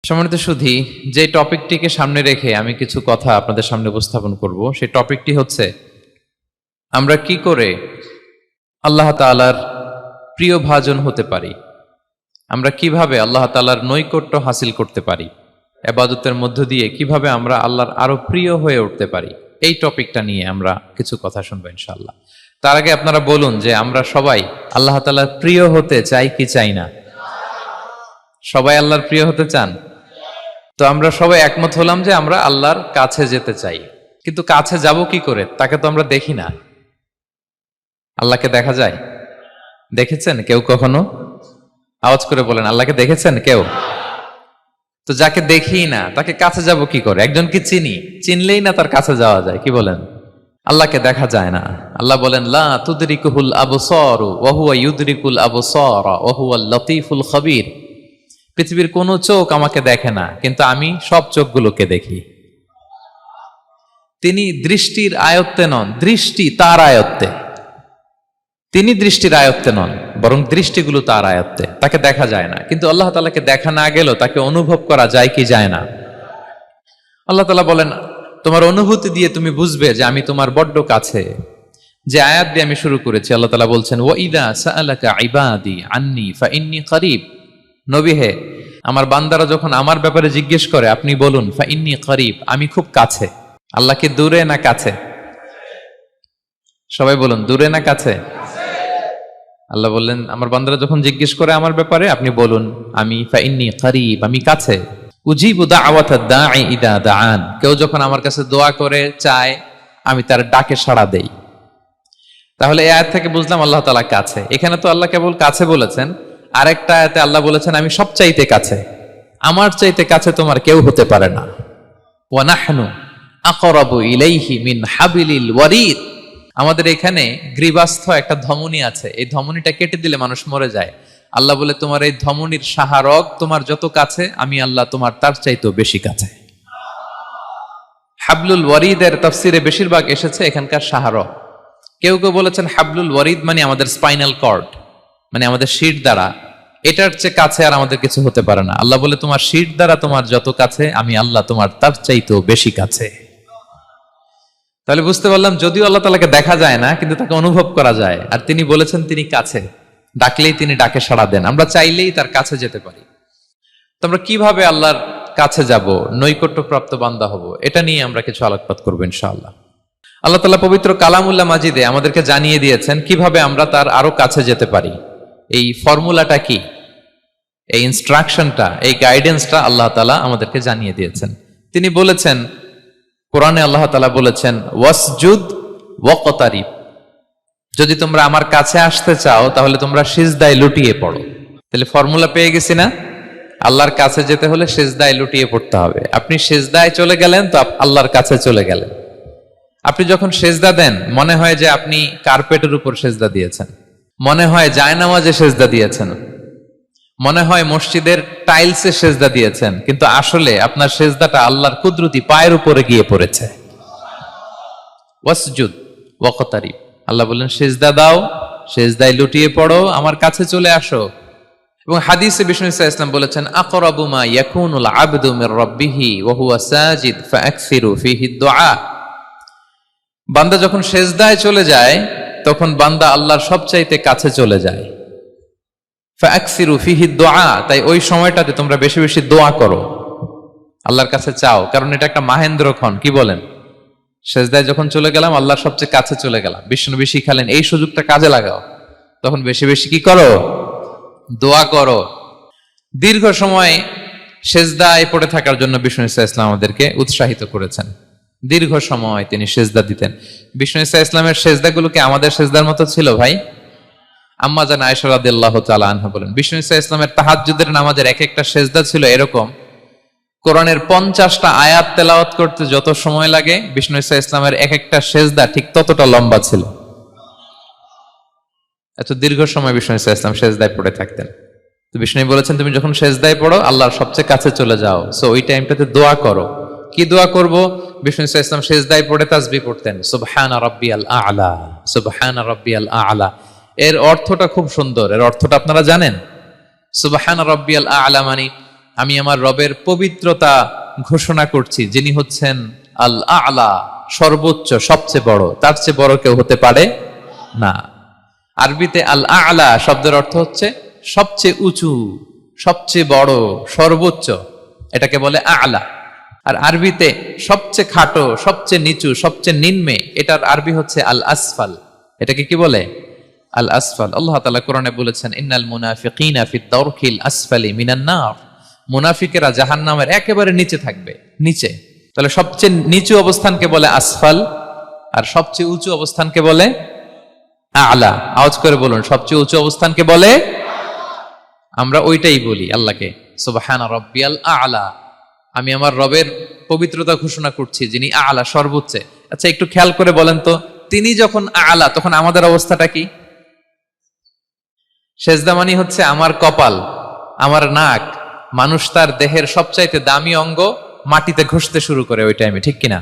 সম্মানিত সুধী, যে টপিকটিকে সামনে রেখে আমি কিছু কথা আপনাদের সামনে উপস্থাপন করব, সেই টপিকটি হচ্ছে আমরা কি করে আল্লাহ তাআলার প্রিয় ভাজন হতে পারি, আমরা কিভাবে আল্লাহ তাআলার নৈকট্য হাসিল করতে পারি, ইবাদতের মধ্য দিয়ে কিভাবে আমরা আল্লাহর আরো প্রিয় হয়ে উঠতে পারি। এই টপিকটা নিয়ে আমরা কিছু কথা শুনবো ইনশাআল্লাহ। তার আগে আপনারা বলুন যে আমরা সবাই আল্লাহ তাআলার প্রিয় হতে চাই কি চাই না? সবাই আল্লাহর প্রিয় হতে চান? তো আমরা সবাই একমত হলাম যে আমরা আল্লাহর কাছে যেতে চাই, কিন্তু কাছে যাব কি করে? তাকে তো আমরা দেখি না। আল্লাহকে দেখা যায়? দেখেছেন কেউ কখনো? আওয়াজ করে বলেন, আল্লাহকে দেখেছেন কেউ? তো যাকে দেখি না তাকে কাছে যাব কি করে? একজনকে চিনি, চিনলেই না তার কাছে যাওয়া যায়, কি বলেন? আল্লাহকে দেখা যায় না। আল্লাহ বলেন লা তুদরিকুহুল আবসার ওয়া হুয়া ইউদরিকুল আবসার ওয়া হুয়াল লতীফুল খবীর। পৃথিবীর কোনো চোখ আমাকে দেখে না, কিন্তু আমি সব চোখগুলোকে দেখি। তিনি দৃষ্টির আয়ত্তে নন, দৃষ্টি তার আয়ত্তে। তিনি দৃষ্টির আয়ত্তে নন, বরং দৃষ্টিগুলো তার আয়ত্তে। তাকে দেখা যায় না, কিন্তু আল্লাহ তাআলাকে দেখা না গেলেও তাকে অনুভব করা যায় কি যায় না? আল্লাহ তাআলা বলেন তোমার অনুভূতি দিয়ে তুমি বুঝবে যে আমি তোমার বড্ড কাছে। যে আয়াত দিয়ে আমি শুরু করেছি, আল্লাহ তাআলা বলছেন ওয়া ইযা সাআলাকা ইবাদি আন্নী ফাইন্নী করিব। নবী হে, আমার বান্দারা যখন আমার ব্যাপারে জিজ্ঞেস করে আপনি বলুন ফাইন্নী করিব, আমি খুব কাছে। আল্লাহ কি দূরে না কাছে? সবাই বলুন, দূরে না কাছে? আল্লাহ বললেন আমার বান্দারা যখন জিজ্ঞেস করে আমার ব্যাপারে আপনি বলুন আমি ফাইন্নী করিব, আমি কাছে। উজিবু দাওয়াতাদ দাঈ ইযা দাআন, কেউ যখন আমার কাছে দোয়া করে চায় আমি তার ডাকে সাড়া দেই। তাহলে এই আয়াত থেকে বুঝলাম আল্লাহ তাআলা কাছে। এখানে তো আল্লাহ কেবল কাছে বলেছেন, আরেকটা আয়াতে আল্লাহ বলেছেন আমি সবচাইতে কাছে, আমার চাইতে কাছে তোমার কেউ হতে পারে না। ওয়া নাহনু আকরাবু ইলাইহি মিন হাবিলিল ওয়ারিদ। আমাদের এখানে গ্রীবাস্থ একটা ধমনী আছে, এই ধমনীটা কেটে দিলে মানুষ মরে যায়। আল্লাহ বলে তোমার এই ধমনীর সাহারক তোমার যত কাছে, আমি আল্লাহ তোমার তার চাইতেও বেশি কাছে। হাবলুল ওয়ারিদের তাফসিরে বেশিরভাগ এসেছে এখানকার সাহারক। কেউ কেউ বলেছেন হাবলুল ওয়ারিদ মানে আমাদের স্পাইনাল কর্ড, মানে আমাদের শির দ্বারা। এটার চেয়ে কাছে আর আমাদের কিছু হতে পারে না। আল্লাহ বলে তোমার শির দ্বারা তোমার যত কাছে, আমি আল্লাহ তোমার তার চাইতেও বেশি কাছে। তাহলে বুঝতে পারলাম যদিও আল্লাহ তাআলাকে দেখা যায় না, কিন্তু তাকে অনুভব করা যায়। আর তিনি বলেছেন তিনি কাছে, ডাকলেই তিনি ডাকে সাড়া দেন। আমরা চাইলেই তার কাছে যেতে পারি। তো আমরা কিভাবে আল্লাহর কাছে যাব, নৈকট্যপ্রাপ্ত বান্দা হব, এটা নিয়ে আমরা কিছু আলোকপাত করবো ইনশাআল্লাহ। আল্লাহ তাআলা পবিত্র কালামুল্লাহ মাজিদে আমাদেরকে জানিয়ে দিয়েছেন কিভাবে আমরা তার আরো কাছে যেতে পারি। এই ফর্মুলাটা কি, এই ইনস্ট্রাকশনটা, এই গাইডেন্সটা আল্লাহ তাআলা আমাদেরকে জানিয়ে দিয়েছেন। তিনি বলেছেন কোরআনে, আল্লাহ তাআলা বলেছেন ওয়াসজুদ ওয়াকতারিব, যদি তোমরা আমার কাছে আসতে চাও তাহলে তোমরা সিজদায় লুটিয়ে পড়ো। তাহলে ফর্মুলা পেয়ে গেছি না? আল্লাহর কাছে যেতে হলে সিজদায় লুটিয়ে পড়তে হবে। আপনি সিজদায় চলে গেলেন তো আল্লাহর কাছে চলে গেলেন। আপনি যখন সেজদা দেন মনে হয় যে আপনি কার্পেটের উপর সেজদা দিয়েছেন, মনে হয় জায়নামাজে সেজদা দিয়েছেন, মনে হয় মসজিদের টাইলসে সেজদা দিয়েছেন, কিন্তু আসলে আপনার সেজদাটা আল্লাহর কুদরতি পায়ের উপরে গিয়ে পড়েছে। ওয়াসজুদ ওয়াকতারিব, আল্লাহ বললেন সেজদা দাও, সেজদায় লুটিয়ে পড়ো, আমার কাছে চলে আসো। এবং হাদিসে বিষ্ণু সাল্লাল্লাহু আলাইহি ওয়াসাল্লাম বলেছেন আকরাবু মা ইয়াকুনুল আবদু মির রাব্বিহি ওয়া হুয়া সাজিদ ফাআকসিরু ফীহি দুআ। বান্দা যখন সেজদায় চলে যায় তখন বান্দা আল্লাহর সবচাইতে কাছে চলে যায়। ফাআকসিরু ফীহি দুআ, তাই ওই সময়টাতে তোমরা বেশি বেশি দোয়া করো, আল্লাহর কাছে চাও, কারণ এটা একটা মাহেন্দ্রক্ষণ। কি বলেন? সেজদায় যখন চলে গেলাম আল্লাহর সবচেয়ে কাছে চলে গেলাম। বিষ্ণু শিখালেন এই সুযোগটা কাজে লাগাও, তখন বেশি বেশি কি করো? দোয়া করো। দীর্ঘ সময় সেজদায় পড়ে থাকার জন্য বিষ্ণু ইসলাম আমাদেরকে উৎসাহিত করেছেন। দীর্ঘ সময় তিনি সেজদা দিতেন। বিষ্ণু ইসলামের সেজদাগুলোকে আমাদের সেজদার মতো ছিল ভাই? আম্মা জান আয়েশা রাদিয়াল্লাহু তাআলা আনহা বলেন বিষ্ণু ইসলামের তাহাজ্জুদের নামাজের এক একটা সেজদা ছিল এরকম, কোরআনের 50টা আয়াত তেলাওয়াত করতে যত সময় লাগে বিষ্ণু ইসলামের এক একটা সেজদা ঠিক ততটা লম্বা ছিল। এত দীর্ঘ সময় বিষ্ণু ইসলাম সেজদায় পড়ে থাকতেন। তো বিষ্ণু বলেছেন তুমি যখন সেজদায় পড়ো আল্লাহর সবচেয়ে কাছে চলে যাও, সো ওই টাইমটাতে দোয়া করো। কি দোয়া করব? বিষ্ণু ইসলাম সেজদায় পড়ে তাসবিহ পড়তেন, সুবহানা রাব্বিয়াল আ'লা, সুবহানা রাব্বিয়াল আ'লা। এর অর্থটা খুব সুন্দর। এর অর্থটা আপনারা জানেন? সুবহানা রাব্বিয়াল আ'লা মানে আমি আমার রবের পবিত্রতা ঘোষণা করছি, যিনি হচ্ছেন আল আ'লা, সর্বোচ্চ, সবচেয়ে বড়, তার চেয়ে বড় কেউ হতে পারে না। আরবিতে আল আ'লা শব্দের অর্থ হচ্ছে সবচেয়ে উঁচু, সবচেয়ে বড়, সর্বোচ্চ, এটাকে বলে আ'লা। আর আরবিতে সবচেয়ে খাটো, সবচেয়ে নিচু, সবচেয়ে নিম্নে, এটার আরবি হচ্ছে আল আসফাল। এটাকে কি বলে? আল আসফাল। আল্লাহ তাআলা কোরআনে বলেছেন, ইন্নাল মুনাফিকিনা ফিদ দারকিল আসফালি মিনান নার। মুনাফিকেরা জাহান্নামের একেবারে নিচে থাকবে, নিচে। তাহলে সবচেয়ে নিচু অবস্থানকে বলে আসফাল, আর সবচেয়ে উঁচু অবস্থানকে বলে আ'লা। আওয়াজ করে বলুন, সবচেয়ে উঁচু অবস্থানকে বলে। আমরা ওইটাই বলি আল্লাহকে, সুবহান রাব্বিয়াল আ'লা। আমি আমার রবের পবিত্রতা ঘোষণা করছি, যিনি আ'লা, সর্বোচ্চ। আচ্ছা, একটু খেয়াল করে বলেন তো, তিনি যখন আ'লা, তখন আমাদের অবস্থাটা কি? সেজদা মানে হচ্ছে আমার কপাল, আমার নাক। মানুষ তার দেহের সবচাইতে দামি অঙ্গ মাটিতে ঘষতে শুরু করে ওই টাইমে, ঠিক কিনা?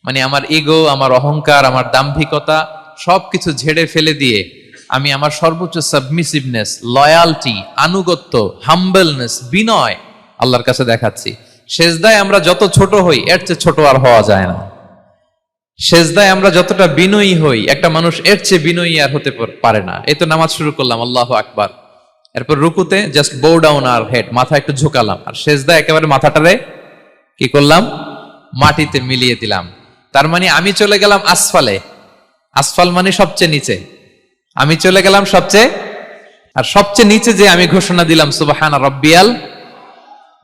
মানে আমার ইগো, আমার অহংকার, আমার দাম্ভিকতা সবকিছু ঝেড়ে ফেলে দিয়ে আমি আমার সর্বোচ্চ সাবমিসিভনেস, লয়ালটি, আনুগত্য, হাম্বলনেস, বিনয় আল্লাহর কাছে দেখাচ্ছি। সেজদায় আমরা যত ছোট হই, এর চেয়ে ছোট আর হওয়া যায় না। সেজদায় আমরা যতটা বিনয়ী হই, একটা মানুষ এর চেয়ে বিনয়ী আর হতে পারে না। এই তো নামাজ শুরু করলাম, আল্লাহু আকবার, এরপর রুকুতে জাস্ট বো ডাউন আর হেড, মাথা একটু ঝুঁকালাম, আর সেজদায় একেবারে মাথাটারে কি করলাম? মাটিতে মিলিয়ে দিলাম। তার মানে আমি চলে গেলাম আসফালে। আসফাল মানে সবচেয়ে নিচে, আমি চলে গেলাম সবচেয়ে, আর সবচেয়ে নিচে যে আমি ঘোষণা দিলাম সুবহান রাব্বিয়াল,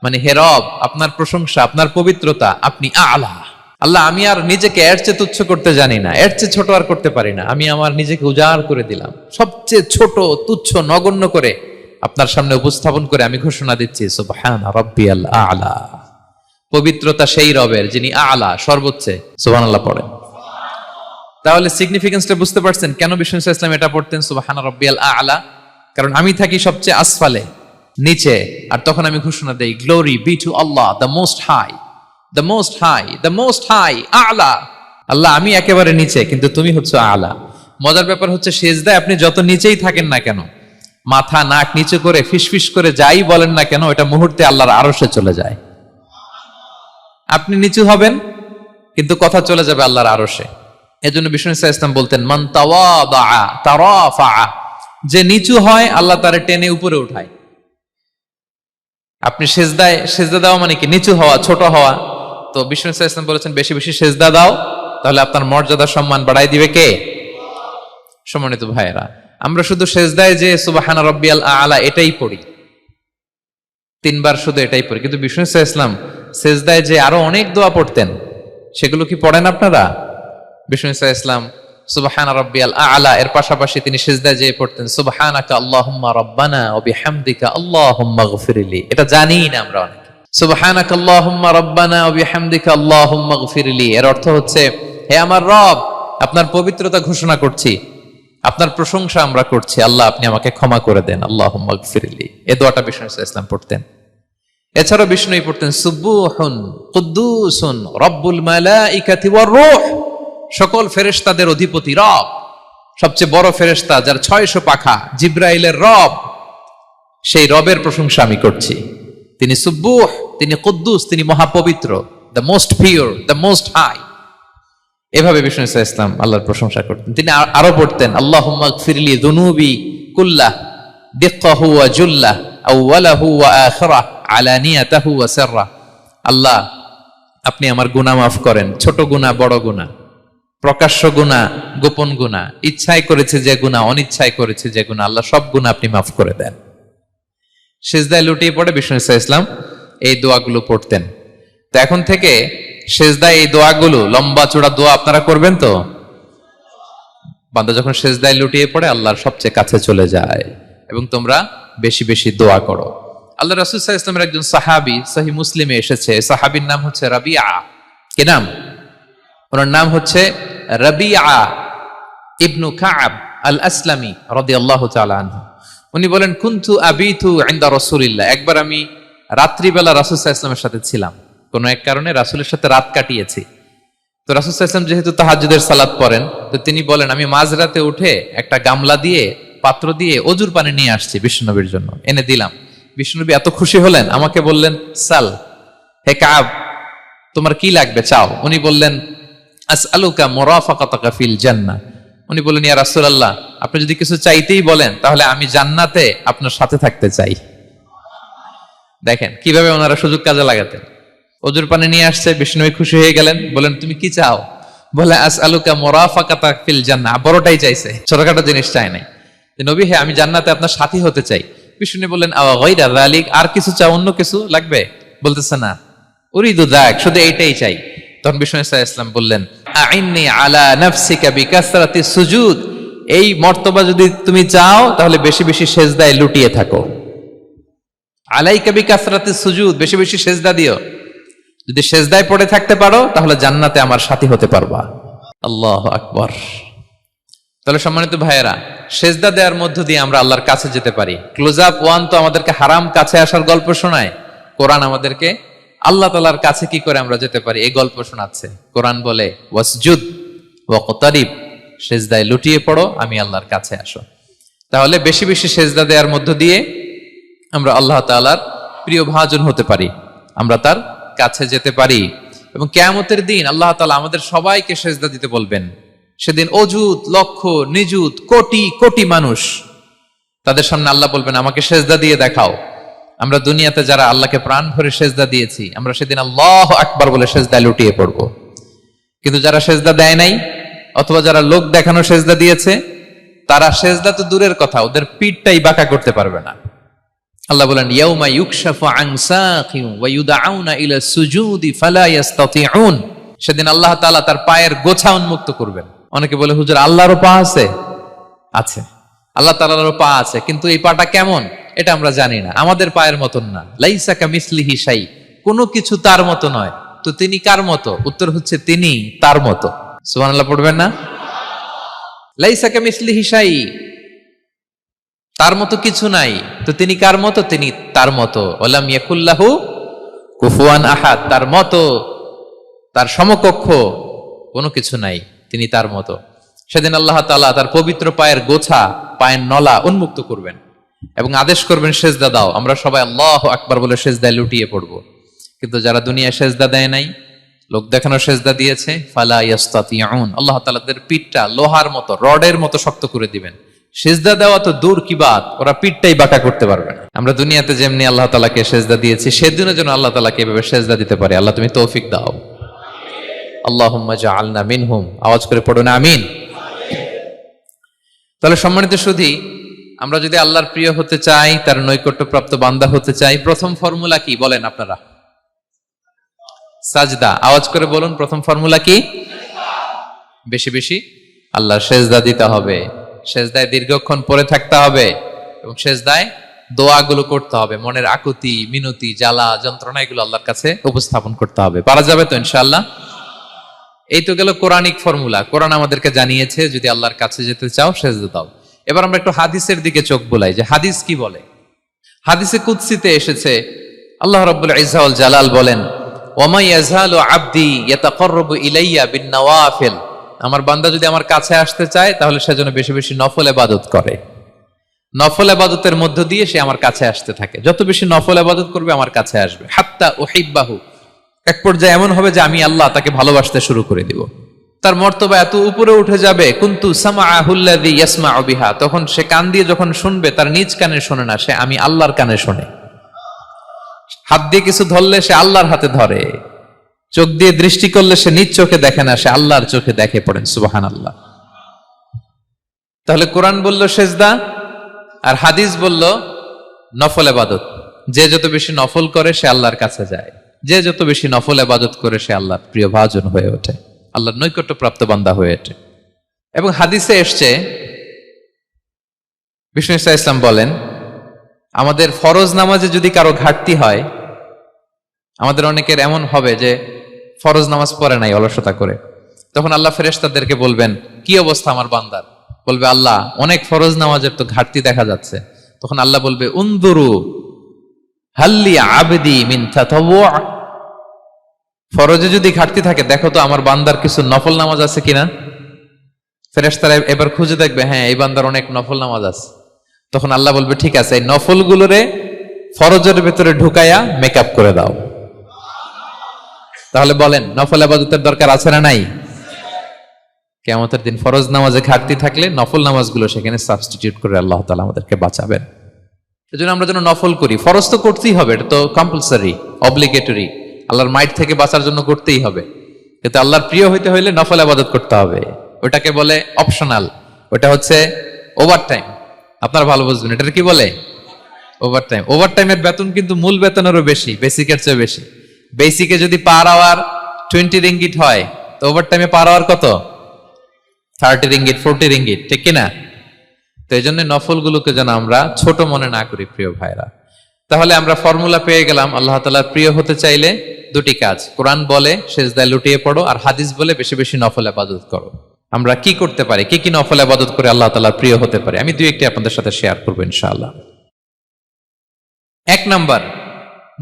মানে হে রব, আপনার প্রশংসা, আপনার পবিত্রতা, আপনি আ'লা। আল্লাহ, আমি আর নিজেকে এর চেয়ে তুচ্ছ করতে জানি না, এর চেয়ে ছোট আর করতে পারি না। আমি আমার নিজেকে উজাড় করে দিলাম, সবচেয়ে ছোট, তুচ্ছ, নগণ্য করে আপনার সামনে উপস্থাপন করে আমি ঘোষণা দিচ্ছি সুবহান রাব্বিয়াল আ'লা। পবিত্রতা সেই রবের যিনি আ'লা, সর্বোচ্চ। সুবহানাল্লাহ পড়েন। তাহলে সিগনিফিকেন্সটা বুঝতে পারছেন কেন বিষ্ণু সাল্লাল্লাহু আলাইহি ওয়াসাল্লাম এটা পড়তেন সুবহান রাব্বিয়াল আ'লা? কারণ আমি থাকি সবচেয়ে আসফালে, নিচে, আর তখন আমি ঘোষণা দেই, glory be to Allah the most high, the most high, the most high, আ'লা। আল্লাহ, আমি একেবারে নিচে, কিন্তু তুমি হচ্ছে আ'লা। মজার ব্যাপার হচ্ছে, সেজদায় আপনি যত নিচেই থাকেন না কেন, মাথা নাক নিচু করে ফিসফিস করে যাই বলেন না কেন, এটা মুহূর্তে আল্লাহর আরশে চলে যায়। আপনি নিচু হবেন, কিন্তু কথা চলে যাবে আল্লাহর আরশে। এজন্য বিষ্ণু সাল্লাল্লাহু আলাইহি ওয়াসাল্লাম বলতেন, মান তাওয়াদা তারাফা, যে নিচু হয় আল্লাহ তারে টেনে উপরে উঠায়। আপনি সেজদা দেওয়া মানে কি? নিচু হওয়া, ছোট হওয়া। তো বিষ্ণু সাল্লাল্লাহু আলাইহি ওয়াসাল্লাম বলেছেন, বেশি বেশি সেজদা দাও, তাহলে আপনার মর্যাদা, সম্মান বাড়াই দিবে কে? সম্মানিত ভাইয়েরা, আমরা শুধু সেজদায় যে সুবহান রাব্বিয়াল আ'লা এটাই পড়ি, 3 বার শুধু এটাই পড়ি, কিন্তু বিষ্ণু সাল্লাল্লাহু আলাইহি ওয়াসাল্লাম সেজদায় যে আরো অনেক দোয়া পড়তেন, সেগুলো কি পড়েন আপনারা? বিষ্ণু সাল্লাল্লাহু আলাইহি ওয়াসাল্লাম সুবহান রাব্বিয়াল আ'লা এর পাশাপাশি তিনি সিজদায় যেয়ে পড়তেন সুবহানাকা আল্লাহুম্মা রাব্বানা ওয়া বিহামদিকা আল্লাহুম্মা গফিরলি। এটা জানি না আমরা অনেকে। সুবহানাকা আল্লাহুম্মা রাব্বানা ওয়া বিহামদিকা আল্লাহুম্মা গফিরলি এর অর্থ হচ্ছে, হে আমার রব, আপনার পবিত্রতা ঘোষণা করছি, আপনার প্রশংসা আমরা করছি, আল্লাহ আপনি আমাকে ক্ষমা করে দেন, আল্লাহুম্মা গফিরলি। এই দোয়াটা বিষ্ণু সাল্লাল্লাহু আলাইহি ওয়াসাল্লাম পড়তেন। এছাড়াও বিষ্ণুই পড়তেন সুবহুন কুদ্দুসুন রব্বুল মালাইকাতি ওয়ার রূহ, সকল ফেরেশতাদের অধিপতি রব, সবচেয়ে বড় ফেরেশতা যার 600 পাখা, জিব্রাইলের রব, সেই রবের প্রশংসা আমি করছি। তিনি সুবুহ, তিনি কুদ্দুস, তিনি মহাপবিত্র, the most pure, the most high. এভাবে বিষ্ণু সাল্লাল্লাহু আলাইহি ওয়াসাল্লাম আল্লাহর প্রশংসা করতেন। তিনি আরো পড়তেন, আল্লাহুম্মা গফিরলি যুনুবি কুল্লাহ দিক্কাহু ওয়া জুল্লাহ আউওয়ালাহু ওয়া আখিরাহ আলানিয়াতাহু ওয়া সিররাহ। আল্লাহ, আপনি আমার গুনাহ মাফ করেন, ছোট গুনাহ, বড় গুনাহ, প্রকাশ্য গুনাহ, গোপন গুনাহ, ইচ্ছায় করেছে যে গুনাহ, অনিচ্ছায় করেছে যে গুনাহ, আল্লাহ সব গুনাহ আপনি মাফ করে দেন। সিজদায় লুটিয়ে পড়ে বিষ্ণু সাল্লাল্লাহু আলাইহি ওয়াসাল্লাম এই দোয়াগুলো পড়তেন। তো এখন থেকে সিজদায় এই দোয়াগুলো, লম্বা চূড়া দোয়া আপনারা করবেন তো? বান্দা যখন সিজদায় লুটিয়ে পড়ে আল্লাহর সবচেয়ে কাছে চলে যায়, এবং তোমরা বেশি বেশি দোয়া করো। আল্লাহ রাসূল সাল্লাল্লাহু আলাইহি ওয়াসাল্লামের একজন সাহাবী, সহিহ মুসলিমে এসেছে, সাহাবীর নাম হচ্ছে রাবিআ। কি নাম? ওনার নাম হচ্ছে রাবিআ ইবনু কাব আল আসলামি রাদিয়াল্লাহু তাআলা আনহু। উনি বলেন, কুনতু আবিতু ইনদা রাসূলিল্লাহ, একবার আমি রাত্রিবেলা রাসূল সাল্লাল্লাহু আলাইহি ওয়াসাল্লামের সাথে ছিলাম, কোন এক কারণে রাসূলের সাথে রাত কাটিয়েছি। তো রাসূল সাল্লাল্লাহু আলাইহি ওয়াসাল্লাম যেহেতু তাহাজ্জুদের সালাত পড়েন, তো তিনি বলেন, আমি মাঝরাতে উঠে একটা গামলা দিয়ে, পাত্র দিয়ে অজুর পানি নিয়ে আসছি বিশ্বনবীর জন্য, এনে দিলাম। বিষ্ণুনবী এত খুশি হলেন, আমাকে বললেন সাল, হে কাব তোমার কি লাগবে চাও। উনি বললেন আসআলুকা মুরাফাকাতাকা ফিল জান্নাহ। উনি বললেন ইয়া রাসূলুল্লাহ, আপনি যদি কিছু চাইতেই বলেন তাহলে আমি জান্নাতে আপনার সাথে থাকতে চাই। দেখেন কিভাবে ওনারা সুযোগ কাজে লাগাতেন। অজুর পানি নিয়ে আসছে, বিষ্ণুনবী খুশি হয়ে গেলেন, বলেন তুমি কি চাও? বলে আসআলুকা মুরাফাকাতাকা ফিল জান্নাহ, বড়টাই চাইছে, ছোটখাটো জিনিস চাই নাই। নবী হে, আমি জান্নাতে আপনার সাথী হতে চাই। বিষ্ণু বললেন আওয়া গায়রা যালিক, আর কিছু চাও, অন্য কিছু লাগবে? বলতেছে না, উরিদু যাক, শুধু এইটাই চাই। তখন বিষ্ণু সাল্লাল্লাহু আলাইহি ওয়াসাল্লাম বললেন আইন্নি আলা নাফসিকা বিকাসরাতি সুজুদ, এই মর্তবা যদি তুমি চাও তাহলে বেশি বেশি সেজদায় লুটিয়ে থাকো। আলাইকা বিকাসরাতি সুজুদ, বেশি বেশি সেজদা দিও। যদি সেজদায় পড়ে থাকতে পারো তাহলে জান্নাতে আমার সাথী হতে পারবা। আল্লাহু আকবার। তাহলে সম্মানিত ভাইয়েরা, সেজদা দেওয়ার মধ্য দিয়ে আমরা আল্লাহর কাছে যেতে পারি। ক্লোজ আপ ওয়ান তো আমাদেরকে হারাম কাছে আসার গল্প শোনায়, কোরআন আমাদেরকে আল্লাহ তাআলার কাছে কি করে আমরা যেতে পারি এই গল্প শোনাচ্ছে। কোরআন বলে ওয়াসজুদ ওয়াকতারিব, সেজদায় লুটিয়ে পড়ো, আমি আল্লাহর কাছে আসো। তাহলে বেশি বেশি সেজদা দেওয়ার মধ্য দিয়ে আমরা আল্লাহ তাআলার প্রিয় ভাজন হতে পারি, আমরা তার কাছে যেতে পারি। এবং কিয়ামতের দিন আল্লাহ তাআলা আমাদের সবাইকে সেজদা দিতে বলবেন। সেদিন অযুত লক্ষ নিযুত কোটি কোটি মানুষ, তাদের সামনে আল্লাহ বলবেন আমাকে সেজদা দিয়ে দেখাও। আমরা দুনিয়াতে যারা আল্লাহকে প্রাণ ভরে সেজদা দিয়েছি, আমরা সেদিন আল্লাহু আকবার বলে সেজদায় লুটিয়ে পড়বো। কিন্তু যারা সেজদা দেয় নাই, অথবা যারা লোক দেখানো সেজদা দিয়েছে, তারা সেজদা তো দূরের কথা, ওদের পিঠটাই বাঁকা করতে পারবে না। আল্লাহ বলেন ইয়াউমা ইউকশাফু আন সাকিন ওয়া ইউদআউনা ইলা সুজুদি ফালা ইস্তাতিউন, সেদিন আল্লাহ তাআলা তার পায়ের গোছা উন্মুক্ত করবেন। অনেকে বলে হুজুর আল্লাহরও পা আছে? আছে, আল্লাহ তাআলারও পা আছে, কিন্তু এই পাটা কেমন এটা আমরা জানি না, আমাদের পায়ের মতন না। লাইসা কামিসলিহি শাই, কোনো কিছু তার মতো নয়। তো তিনি কার মতো? উত্তর হচ্ছে তিনি তার মতো। সুবহানাল্লাহ পড়বেন না? লাইসা কামিসলিহি শাই, তার মতো কিছু নাই। তো তিনি কার মতো? তিনি তার মতো। ওয়ালাম ইয়াকুল্লাহু কুফুয়ান আহাদ, তার মতো, তার সমকক্ষ কোনো কিছু নাই, তিনি তার মতো। সেদিন আল্লাহ তাআলা তার পবিত্র পায়ের গোছা, পায়ের নলা উন্মুক্ত করবেন এবং আদেশ করবেন সেজদা দাও। আমরা সবাই আল্লাহু আকবার বলে সেজদায় লুটিয়ে পড়ব। কিন্তু যারা দুনিয়ায় সেজদা দেয় নাই, লোক দেখানো সেজদা দিয়েছে, ফালা ইস্তাতিউন, আল্লাহ তাআলা তাদের পিঠটা লোহার মতো, রডের মতো শক্ত করে দিবেন। সেজদা দেওয়া তো দূর কি বাত, ওরা পিঠটাই বাঁকা করতে পারবে না। আমরা দুনিয়াতে যেমনি আল্লাহ তাআলাকে সেজদা দিয়েছি, সেদিনও যেন আল্লাহ তাআলাকে এভাবে সেজদা দিতে পারি। আল্লাহ তুমি তৌফিক দাও। আল্লাহুম্মা জাআলনা মিনহুম, আওয়াজ করে পড়ুন আমিন। তাহলে সম্মানিত সুধী, আমরা যদি আল্লাহর প্রিয় হতে চাই, তার নৈকট্যপ্রাপ্ত বান্দা হতে চাই, প্রথম ফর্মুলা কি বলেন আপনারা? সাজদা। আওয়াজ করে বলুন, প্রথম ফর্মুলা কি? বেশি বেশি আল্লাহর সেজদা দিতে হবে, সেজদায় দীর্ঘক্ষণ পড়ে থাকতে হবে এবং সেজদায় দোয়াগুলো করতে হবে। মনের আকুতি মিনতি জ্বালা যন্ত্রণা এগুলো আল্লাহর কাছে উপস্থাপন করতে হবে। পারা যাবে তো ইনশাআল্লাহ? এই তো গেল কোরআনিক ফর্মুলা। কোরআন আমাদেরকে জানিয়েছে যদি আল্লাহর কাছে যেতে চাও সেজদা দাও। এবার আমরা একটু হাদিসের দিকে চোখ বোলাই যে হাদিস কি বলে। হাদিসে কুদসিতে এসেছে, আল্লাহ রাব্বুল ইজ্জা ওয়াল জালাল বলেন ওয়ামা ইয়াজালু আবদি ইয়াতাকাররাবু ইলাইয়া বিন-নওয়াফিল, আমার বান্দা যদি আমার কাছে আসতে চায় তাহলে সে যেন বেশি বেশি নফল ইবাদত করে। নফল ইবাদতের মধ্য দিয়ে সে আমার কাছে আসতে থাকে। যত বেশি নফল ইবাদত করবে আমার কাছে আসবে। হাত্তা উহিব্বাহু, এক পর্যায়ে এমন হবে যে আমি আল্লাহ তাকে ভালোবাসতে শুরু করে দিব। তার মর্তবা এত উপরে উঠে যাবে, কুনতু সামাআহুল্লাযী ইয়াসমাউ বিহা, তখন সে কান দিয়ে যখন শুনবে তার নিজ কানে শোনে না, সে আমি আল্লাহর কানে শোনে। হাত দিয়ে কিছু ধরলে সে আল্লাহর হাতে ধরে, চোখ দিয়ে দৃষ্টি করলে সে নিজ চোখে দেখে না, সে আল্লাহর চোখে দেখে। পড়েন সুবহানাল্লাহ। তাহলে কোরআন বলল সেজদা, আর হাদিস বলল নফল ইবাদত। যে যত বেশি নফল করে সে আল্লাহর কাছে যায়, যে যত বেশি নফল ইবাদত করে সে আল্লাহর প্রিয় ভাজন হয়ে ওঠে, আল্লাহর নৈকট্যপ্রাপ্ত বান্দা হয়ে ওঠে। এবং হাদিসে এসছে, বিষ্ণু ইসা ইসলাম বলেন আমাদের ফরজ নামাজে যদি কারো ঘাটতি হয়, আমাদের অনেকের এমন হবে যে ফরজ নামাজ পড়ে নাই অলসতা করে, তখন আল্লাহ ফেরেশতাদেরকে বলবেন কি অবস্থা আমার বান্দার? বলবে আল্লাহ অনেক ফরজ নামাজের তো ঘাটতি দেখা যাচ্ছে। তখন আল্লাহ বলবে উনদুরু হাল্লি আবদি মিন তাতাওয়ু, ফরজে যদি ঘাটতি থাকে দেখো তো আমার বান্দার কিছু নফল নামাজ আছে কিনা। ফেরেশতারা এবার খুঁজে দেখবে, হ্যাঁ এই বান্দার অনেক নফল নামাজ আছে। তখন আল্লাহ বলবে ঠিক আছে, এই নফল গুলোরে ফরজের ভেতরে ঢুকাইয়া মেকআপ করে দাও। তাহলে বলেন নফল ইবাদতের দরকার আছে না নাই? কিয়ামতের দিন ফরজ নামাজে ঘাটতি থাকলে নফল নামাজগুলো সেখানে সাবস্টিটিউট করে আল্লাহ তাআলা আমাদেরকে বাঁচাবেন। এজন্য আমরা যেন নফল করি। ফরজ তো করতেই হবে, এটা তো কম্পালসারি, অব্লিগেটরি, আল্লাহর মাইট থেকে বাঁচার জন্য করতেই হবে। কিন্তু আল্লাহর প্রিয় হইতে হইলে নফল ইবাদত করতে হবে। ওটাকে বলে অপশনাল, ওটা হচ্ছে ওভারটাইম। আপনারা ভালো বুঝবেন, এটা কি বলে? ওভারটাইম। ওভারটাইমের বেতন কিন্তু মূল বেতনেরও বেশি, বেসিকের চেয়ে বেশি। বেসিকে যদি পার আওয়ার 20 রিঙ্গিট হয়, তো ওভারটাইমে পার আওয়ার কত? 30 রিঙ্গিট, 40 রিঙ্গিট, ঠিক কিনা? তো এই জন্য নফলগুলোকে যেন আমরা ছোট মনে না করি প্রিয় ভাইরা। তাহলে আমরা ফর্মুলা পেয়ে গেলাম, আল্লাহ তাআলার প্রিয় হতে চাইলে দুটি কাজ, কোরআন বলে সিজদায় লুটিয়ে পড়ো, আর হাদিস বলে বেশি বেশি নফল ইবাদত করো। আমরা কি করতে পারি, কি কি নফল ইবাদত করে আল্লাহ তাআলার প্রিয় হতে পারি, আমি দুই একটি আপনাদের সাথে শেয়ার করবো ইনশাআল্লাহ। এক নাম্বার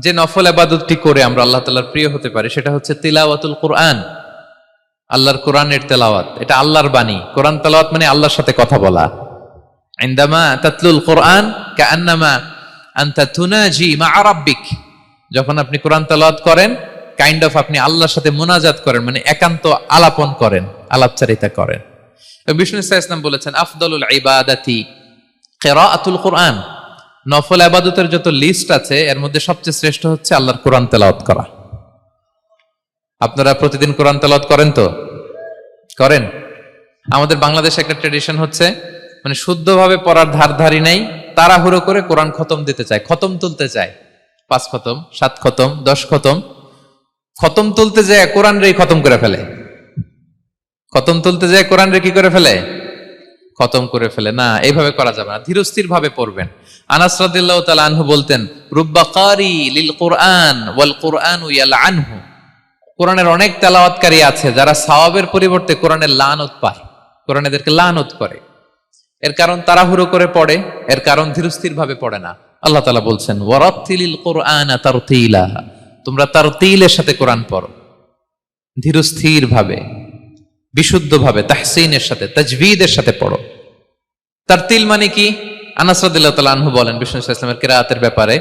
যে নফল ইবাদতটি করে আমরা আল্লাহ তাআলার প্রিয় হতে পারি সেটা হচ্ছে তিলাওয়াতুল কোরআন, আল্লাহর কোরআনের তেলাওয়াত। এটা আল্লাহর বাণী। কোরআন তেলাওয়াত মানে আল্লাহর সাথে কথা বলা। ইনদামা তাতলুল কোরআন কাআন্নামা আনতা তুনাজি মা রাব্বিক, যখন আপনি কোরআন তেলাওয়াত করেন কাইন্ড অফ আপনি আল্লাহর সাথে মুনাজাত করেন, মানে একান্ত আলাপন করেন, আলাপচারিতা করেন। বিষ্ণু সাল্লাল্লাহু আলাইহি ওয়াসাল্লাম বলেছেন আফদালুল ইবাদাতি কিরাআতুল কোরআন, নফল ইবাদতের যত লিস্ট আছে এর মধ্যে সবচেয়ে শ্রেষ্ঠ হচ্ছে আল্লাহর কোরআন তেলাওয়াত করা। আপনারা প্রতিদিন কোরআন তেলাওয়াত করেন তো? করেন? আমাদের বাংলাদেশে একটা ট্র্যাডিশন হচ্ছে, মানে শুদ্ধভাবে পড়ার ধারধারি নাই, তাড়াহুড়ো করে কোরআন খতম দিতে চায়, খতম তুলতে চায়। 5 খতম, 7 খতম, 10 খতম। খতম তুলতে যায় কোরআন রে খতম করে ফেলে। খতম তুলতে যায় কোরআন রে কি করে ফেলে? খতম করে ফেলে। না, এইভাবে করা যাবে না, ধীরস্থির ভাবে পড়বেন। আনাস রাদিয়াল্লাহু তাআলা আনহু বলতেন, রুব্বা কারি লিল কোরআন ওয়াল কোরআনু ইয়ালআনহু, কোরআনের অনেক তেলাওয়াতকারী আছে যারা সওয়াবের পরিবর্তে কোরআনের লানত পায়, কোরআন এদেরকে লানত করে। এর কারণ তাড়াহুড়ো করে পড়ে, এর কারণ ধীরস্থির ভাবে পড়ে না। আল্লাহ তাআলা বলছেন ওয়ারাত্তিলিল কোরআনা তারতিলা, তোমরা তারতিলের সাথে কোরআন পড়ো, ধীরস্থির ভাবে, বিশুদ্ধ ভাবে, তাহসিনের সাথে, তাজবিদের সাথে পড়ো। তারতিল মানে কি? আনাস রাদিয়াল্লাহু তাআলা আনহু বলেন বিষ্ণু সাল্লাল্লাহু আলাইহি ওয়াসাল্লামের কিরাআতের ব্যাপারে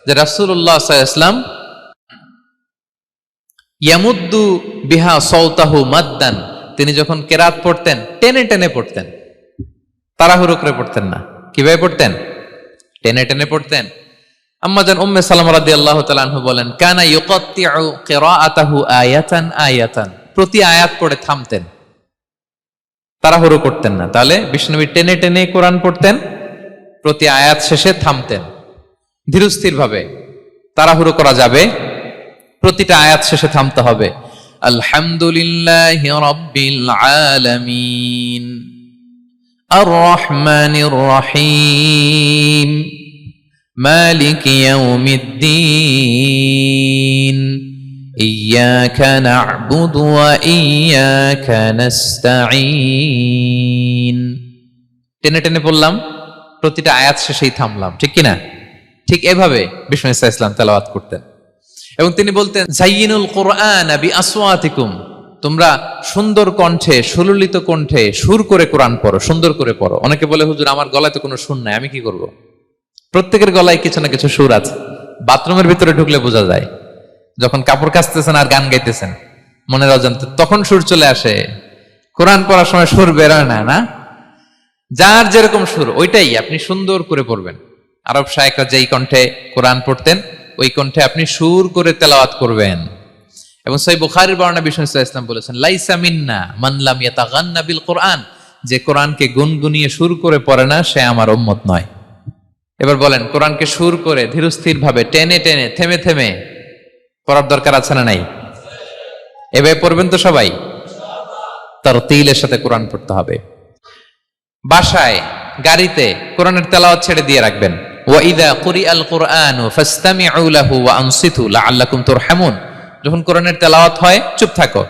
যে রাসূলুল্লাহ সাল্লাল্লাহু আলাইহি ওয়াসাল্লাম ইয়ামুদ্দু বিহা সাওতাহু মাদ্দান, তিনি যখন কিরাআত পড়তেন টেনে টেনে পড়তেন, তাড়াহুড়ো করে পড়তেন না। কিভাবে পড়তেন? টেনে টেনে পড়তেন। আম্মা জান উম্মে সালামা রাদিয়াল্লাহু তাআলা আনহা বলেন কানা ইউকাত্তিউ কিরাআতাহু আয়াতান আয়াতান, প্রতি আয়াত পড়ে থামতেন, তাড়াহুড়ো করতেন না। তাহলে বিষ্ণুনবী টেনে টেনে কোরআন পড়তেন, প্রতি আয়াত শেষে থামতেন, ধীরস্থির ভাবে। তাড়াহুড়ো করা যাবে, প্রতিটা আয়াত শেষে থামতে হবে। আলহামদুলিল্লাহি রাব্বিল আলামিন আর রহমানির রহিম মালিক ইয়াউমিদ্দিন ইয়্যাকা না'বুদু ওয়া ইয়্যাকা নাস্তাঈন। টেনে টেনে পড়লাম, প্রতিটা আয়াত শেষেই থামলাম, ঠিক কিনা? ঠিক এভাবে বিষ্ণু ইসা ইসলাম তেলাওয়াত করতেন। এবং তিনি বলতেন জাইয়িনুল কোরআন বিআসওয়াতিকুম, তোমরা সুন্দর কণ্ঠে, সুললিত কণ্ঠে সুর করে কোরআন পড়ো, সুন্দর করে পড়ো। অনেকে বলে হুজুর আমার গলায় তো কোনো সুর নাই, আমি কি করব? প্রত্যেকের গলায় কিছু না কিছু সুর আছে। বাথরুমের ভিতরে ঢুকলে বোঝা যায়, যখন কাপড় কাচতেছেন আর গান গাইতেছেন মনের অজান্তে, তখন সুর চলে আসে। কোরআন পড়ার সময় সুর বেরোয় না, না? যার যেরকম সুর ওইটাই আপনি সুন্দর করে পড়বেন। আরব শায়েখরা যেই কণ্ঠে কোরআন পড়তেন ওই কণ্ঠে আপনি সুর করে তেলাওয়াত করবেন। এবং সহিহ বুখারীর বর্ণনা বিষ্ণু সাল্লাল্লাহু আলাইহি ওয়াসাল্লাম বলেছেন লাইসা মিন্না মান লাম ইয়াতাগান্না বিল কোরআন, যে কোরআনকে গুনগুনিয়ে সুর করে পড়ে না সে আমার উম্মত নয়। এবার বলেন কোরআনকে সুর করে ধীরস্থির ভাবে টেনে টেনে থেমে থেমে পড়ার দরকার আছে না নাই? এভাবে পড়বেন তো সবাই? তারতিলের সাথে কোরআন পড়তে হবে। বাসায়, গাড়িতে কোরআনের তেলাওয়াত ছেড়ে দিয়ে রাখবেন। ওয়া ইযা কুরিআল কুরআনু ফাসতামিউ লাহু ওয়া আনসিতু লাআল্লাকুম তুরহামুন, যখন কোরআনের তেলাওয়াত হয় চুপ থাকো,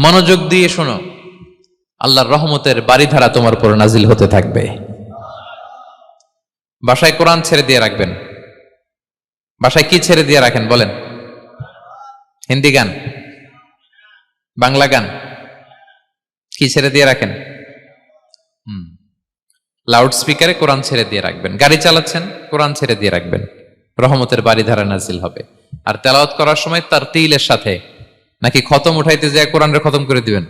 মনোযোগ দিয়ে শোনো, আল্লাহর রহমতের বাড়িধারা তোমার উপর নাজিল হতে থাকবে। বাসায় কোরআন ছেড়ে দিয়ে রাখবেন। বাসায় কি ছেড়ে দিয়ে রাখেন বলেন? হিন্দি গান, বাংলা গান, কি ছেড়ে দিয়ে রাখেন? লাউড স্পিকারে কোরআন ছেড়ে দিয়ে রাখবেন, গাড়ি চালাচ্ছেন কোরআন ছেড়ে দিয়ে রাখবেন, রহমতের বাড়িধারা নাজিল হবে। আর তেলাওয়াত করার সময় তার তিলের সাথে, নাকি খতম উঠাইতে যায় কোরআনের খতম করে দিবেন?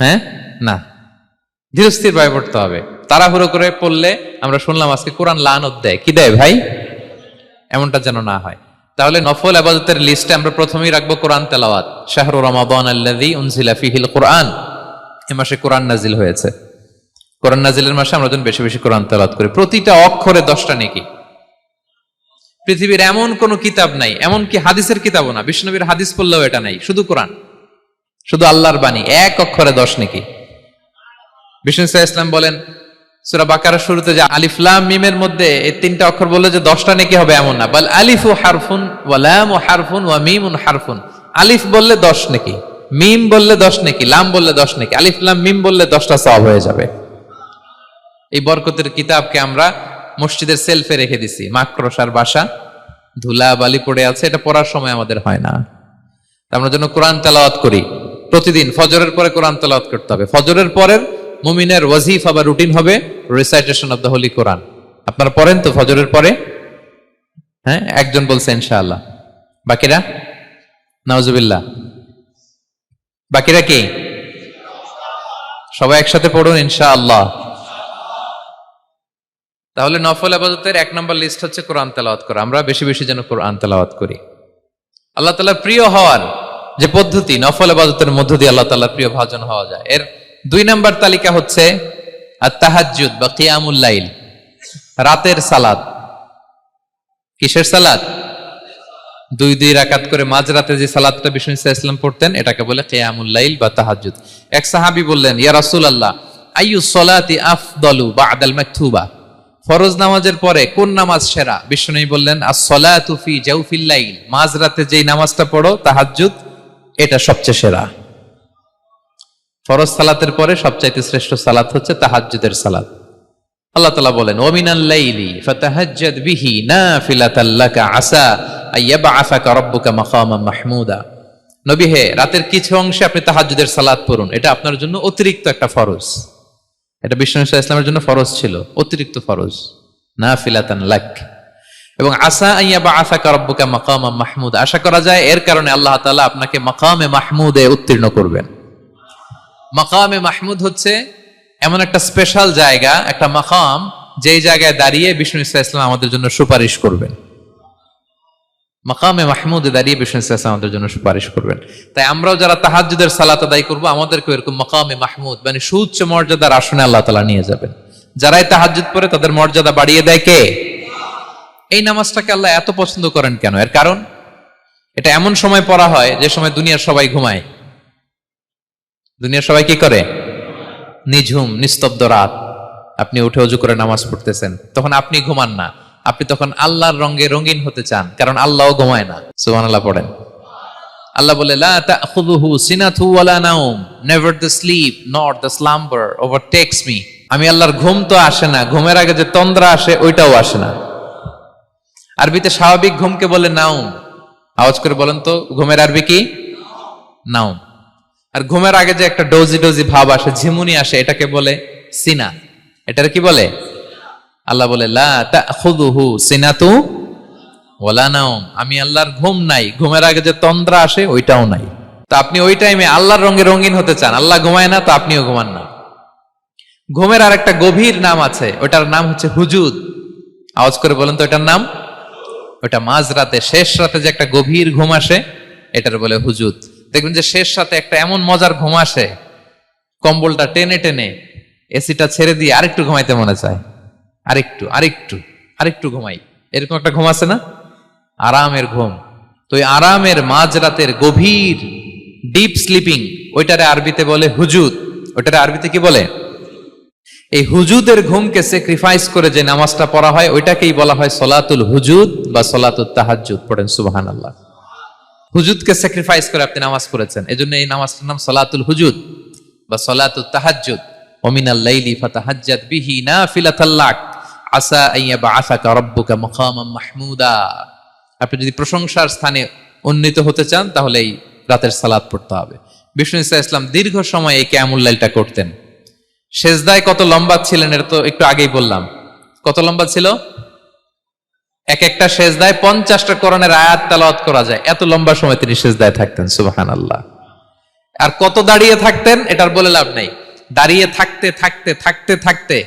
হ্যাঁ, না, ধীরস্থির ভাবে পড়তে হবে। তাড়াহুড়ো করে পড়লে আমরা শুনলাম আজকে কোরআন লানত দেয়, কি দেয় ভাই? এমনটা যেন না হয়। তাহলে নফল ইবাদতের লিস্টে আমরা প্রথমেই রাখবো কোরআন তেলাওয়াত। শাহরু রমাদান আল্লাযী উনজিলা ফীহিল কোরআন, এই মাসে কোরআন নাজিল হয়েছে। কোরআন নাজিলের মাসে আমরা যেন বেশি বেশি কোরআন তেলাওয়াত করি। প্রতিটা অক্ষরে 10টা নেকি। পৃথিবীর এমন কোন কিতাব নাই, এমনকি হাদিসের কিতাবও না, বিষ্ণুনবীর হাদিস পড়লেও এটা নাই, শুধু কোরআন, শুধু আল্লাহর বাণী, এক অক্ষরে 10 নেকি। বিষ্ণু সাল্লাল্লাহু আলাইহি ওয়াসাল্লাম বলেন সূরা বাকারার শুরুতে যে আলিফ লাম মিমের মধ্যে এই 3টা অক্ষর বললে যে 10টা নেকি হবে এমন না, বল আলিফু হারফুন ওয়া লামু হারফুন ওয়া মিমুন হারফুন। আলিফ বললে 10 নেকি, মিম বললে 10 নেকি, লাম বললে 10 নেকি, আলিফ লাম মিম বললে 10টা সওয়াব হয়ে যাবে। এই বরকতের কিতাবকে আমরা মসজিদের সেলফে রেখে দিছি, মাকড়সার বাসা, ধুলা বালি পড়ে আছে, এটা পড়ার সময় আমাদের হয় না। আমরা যেন কোরআন তেলাওয়াত করি প্রতিদিন। ফজরের পরে কোরআন তেলাওয়াত করতে হবে। ফজরের পরের মুমিনের ওয়াজিফা বা রুটিন হবে রিসাইটেশন অফ দ্য হোলি কোরআন। আপনারা পড়েন তো ফজরের পরে? হ্যাঁ, একজন বলছে ইনশাআল্লাহ, বাকিরা নাউজুবিল্লাহ, বাকিরা কি? সবাই একসাথে পড়ুন ইনশাআল্লাহ। তাহলে নফল ইবাদতের 1 নম্বর লিস্ট হচ্ছে কোরআন তেলাওয়াত করা। আমরা বেশি বেশি যেন কোরআন তেলাওয়াত করি। আল্লাহ তাআলার প্রিয় হওয়ার যে পদ্ধতি, নফল ইবাদতের মধ্য দিয়ে আল্লাহ তাআলার প্রিয় ভাজন হওয়া যায়। এর 2 নম্বর তালিকা হচ্ছে আত-তাহাজ্জুদ বা কিয়ামুল লাইল, রাতের সালাত। কিসের সালাত? 2 রাকাত করে মাঝরাতে যে সালাতটা বিষ্ণু সাল্লাল্লাহু আলাইহি ওয়াসাল্লাম পড়তেন, এটাকে বলে কিয়ামুল লাইল বা তাহাজ্জুদ। এক সাহাবী বললেন, ইয়া রাসূলুল্লাহ, আইয়ুস সালাতি আফদালু বা'দাল মাকতুবা? ফরজ নামাজের পরে কোন নামাজ সেরা? বিষ্ণু বললেন, আস-সালাতু ফি জাওফিল লাইল, মাঝরাতে যেই নামাজটা পড়ো তাহাজ্জুদ, এটা সবচেয়ে সেরা। ফরজ সালাতের পরে সবচাইতে শ্রেষ্ঠ সালাত হচ্ছে তাহাজ্জুদের সালাত। আল্লাহ তাআলা বলেন, ওয়া মিনাল লাইলি ফাতাহাজ্জাদ বিহি নাফিলাতাল লাকা আসা আইয়াবআসাকা রাব্বুকা মাকামান মাহমুদা। নবী হে, রাতের কিছু অংশে আপনি তাহাজ্জুদের সালাত পড়ুন, এটা আপনার জন্য অতিরিক্ত একটা ফরজ। এটা বিষ্ণু সাল্লাল্লাহু আলাইহি ওয়াসাল্লামের জন্য ফরজ ছিল, অতিরিক্ত ফরজ, নাফিলাতান লাক। এবং আসা আইয়াবআসাকা রাব্বুকা মাকামান মাহমুদা, আশা করা যায় এর কারণে আল্লাহ তাআলা আপনাকে মাকামে মাহমুদে উত্তীর্ণ করবেন। মাকামে মাহমুদ হচ্ছে এমন একটা স্পেশাল জায়গা, একটা মাকাম, যেই জায়গায় দাঁড়িয়ে বিষ্ণু সাল্লাল্লাহু আলাইহি ওয়াসাল্লাম আমাদের জন্য সুপারিশ করবেন। মাকামে মাহমুদে দাঁড়িয়ে বিষ্ণু সাল্লাল্লাহু আলাইহি ওয়াসাল্লাম আমাদের জন্য সুপারিশ করবেন। তাই আমরাও যারা তাহাজ্জুদের সালাত আদায় করব, আমাদেরকে এরকম মাকামে মাহমুদ মানে সুউচ্চ মর্যাদার আসনে আল্লাহ তাআলা নিয়ে যাবেন। যারাই তাহাজ্জুদ পড়ে তাদের মর্যাদা বাড়িয়ে দেয় কে? এই নামাজটাকে আল্লাহ এত পছন্দ করেন কেন? এর কারণ, এটা এমন সময় পড়া হয় যে সময় দুনিয়ার সবাই ঘুমায়। দুনিয়ার সবাই কি করে? নিঝুম নিস্তব্ধ রাত, আপনি উঠে ওযু করে নামাজ পড়তেছেন, তখন আপনি ঘুমান না, আপনি তখন আল্লাহর রঙে রঙিন হতে চান, কারণ আল্লাহও ঘুমায় না। সুবহানাল্লাহ পড়েন। আল্লাহ বলে, লা তাখুযুহু সিনাতু ওয়ালা নাওম, never the sleep nor the slumber overtakes me. আমি আল্লাহর ঘুম তো আসে না, ঘুমের আগে যে তন্দ্রা আসে ওইটাও আসে না। আরবিতে স্বাভাবিক ঘুমকে বলে নাওম। আওয়াজ করে বলেন তো, ঘুমের আরবি কি? নাওম। আর ঘুমের আগে যে একটা ডোজি ডোজি ভাব আসে, ঝিমুনি আসে, এটাকে বলে সিনা। এটার কি বলে? আল্লাহ বলে, লা তাখুযুহু সিনাতু ওয়ালা নাওম, আমি আল্লাহর ঘুম নাই, ঘুমের আগে যে তন্দ্রা আসে ওইটাও নাই। তো আপনি ওই টাইমে আল্লাহর রঙে রঙিন হতে চান, আল্লাহ ঘুমায় না, তো আপনিও ঘুমান না। ঘুমের আর একটা গভীর নাম আছে, ওটার নাম হচ্ছে হুজুদ। আওয়াজ করে বলেন তো এটার নাম? ওটা মাঝরাতে, শেষ রাতে যে একটা গভীর ঘুম আসে, এটার বলে হুজুদ। দেখবেন যে শেষ রাতে একটা এমন মজার ঘুম আসে, কম্বলটা টেনে টেনে এসিটা ছেড়ে দিয়ে আরেকটু ঘুমাইতে মনে চায়, আরেকটু আরেকটু আরেকটু ঘুমাই, এরকম একটা ঘুম আছে না? আরামের ঘুম। তো ওই আরামের মাঝরাতের গভীর ডিপ স্লিপিং, ওইটারে আরবিতে বলে হুজুদ। ওইটারে আরবিতে কি বলে? এই হুজুদের ঘুমকে স্যাক্রিফাইস করে যে নামাজটা পড়া হয়, ওইটাকেই বলা হয় সলাতুল হুজুদ বা সলাতুত তাহাজ্জুদ। পড়েন সুবহানাল্লাহ। হুজুদকে স্যাক্রিফাইস করে আপনি নামাজ পড়েছেন, এজন্য এই নামাজটার নাম সলাতুল হুজুদ বা সলাতুত তাহাজ্জুদ। ওয়া মিনাল লাইলি ফাতাহাজ্জাদ বিহি নাফিলাতাল লাক আসা আইয়াবআসাকা রাব্বুকা মাকামান মাহমুদা। আপনি যদি প্রশংসার স্থানে উন্নীত হতে চান, তাহলে এই রাতের সালাত পড়তে হবে। বিষ্ণু ইসা ইসলাম দীর্ঘ সময় এই কিয়ামুল লাইলটা করতেন। সেজদায় কত লম্বা ছিলেন এটা তো একটু আগেই বললাম। কত লম্বা ছিল? এক একটা সেজদায় 50টা কোরআনের আয়াত তেলাওয়াত করা যায়, এত লম্বা সময় তিনি সেজদায় থাকতেন। সুবহানাল্লাহ। আর কত দাঁড়িয়ে থাকতেন এটার বলে লাভ নাই। দাঁড়িয়ে থাকতে থাকতে থাকতে থাকতে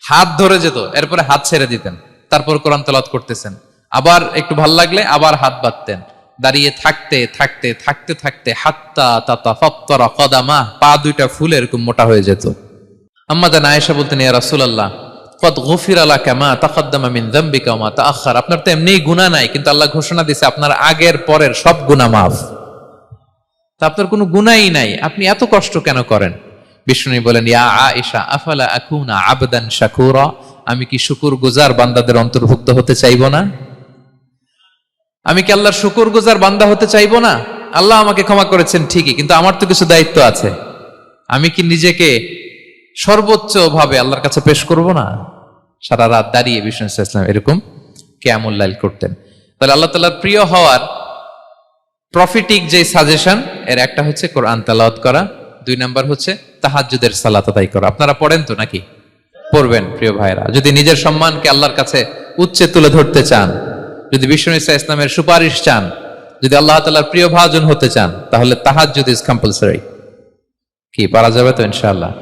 হাত ধরে যেত, এরপরে হাত ছেড়ে দিতেন, তারপর কোরআন তেলাওয়াত করতেছেন। আবার একটু ভাল লাগলে আবার হাত বাঁধতেন। দাঁড়িয়ে থাকতে থাকতে থাকতে থাকতে হাত্তা তাতাফাত্তারা কদামা, পা দুইটা ফুলে এরকম মোটা হয়ে যেত। আম্মা জান আয়েশা বলতেন, ইয়া রাসূলুল্লাহ কদ গুফিরা লাকা মা তাকদ্দামা মিন যামবিকা ওয়া মা তাআখার, আপনার তো এমনিই গুনাহ নাই, কিন্তু আল্লাহ ঘোষণা দিয়েছে আপনার আগের পরের সব গুনাহ মাফ। তা আপনার কোনো গুনাহই নাই, আপনি এত কষ্ট কেন করেন? বিষ্ণু বলেন, ইয়া আয়েশা আফালা আকুনা আবদান শাকুরা, আমি কি শুকরগুজার বান্দাদের অন্তর্ভুক্ত হতে চাইবো না? আমি কি আল্লাহর শুকরগুজার বান্দা হতে চাইবো না? আল্লাহ আমাকে ক্ষমা করেছেন ঠিকই, কিন্তু আমার তো কিছু দায়িত্ব আছে। আমি কি নিজেকে সর্বোচ্চ ভাবে আল্লাহর কাছে পেশ করব না? সারা রাত দাঁড়িয়ে বিষ্ণু ইসলাম এরকম কিয়ামুল লাইল করতেন। তাহলে আল্লাহ তাআলার প্রিয় হওয়ার প্রফিটিক যে সাজেশন, এর একটা হচ্ছে কোরআন তেলাওয়াত করা, 2 নাম্বার হচ্ছে তাহাজ্জুদের সালাত আদায় করা। আপনারা পড়েন তো নাকি? পড়বেন প্রিয় ভাইরা। যদি নিজের সম্মানকে আল্লাহর কাছে উচ্চে তুলে ধরতে চান, যদি বিষ্ণু ইসলামের সুপারিশ চান, যদি আল্লাহ তাআলার প্রিয় ভাজন হতে চান, তাহলে তাহাজ্জুদ ইজ কম্পালসরি। কি পারা যাবে তো? ইনশাআল্লাহ,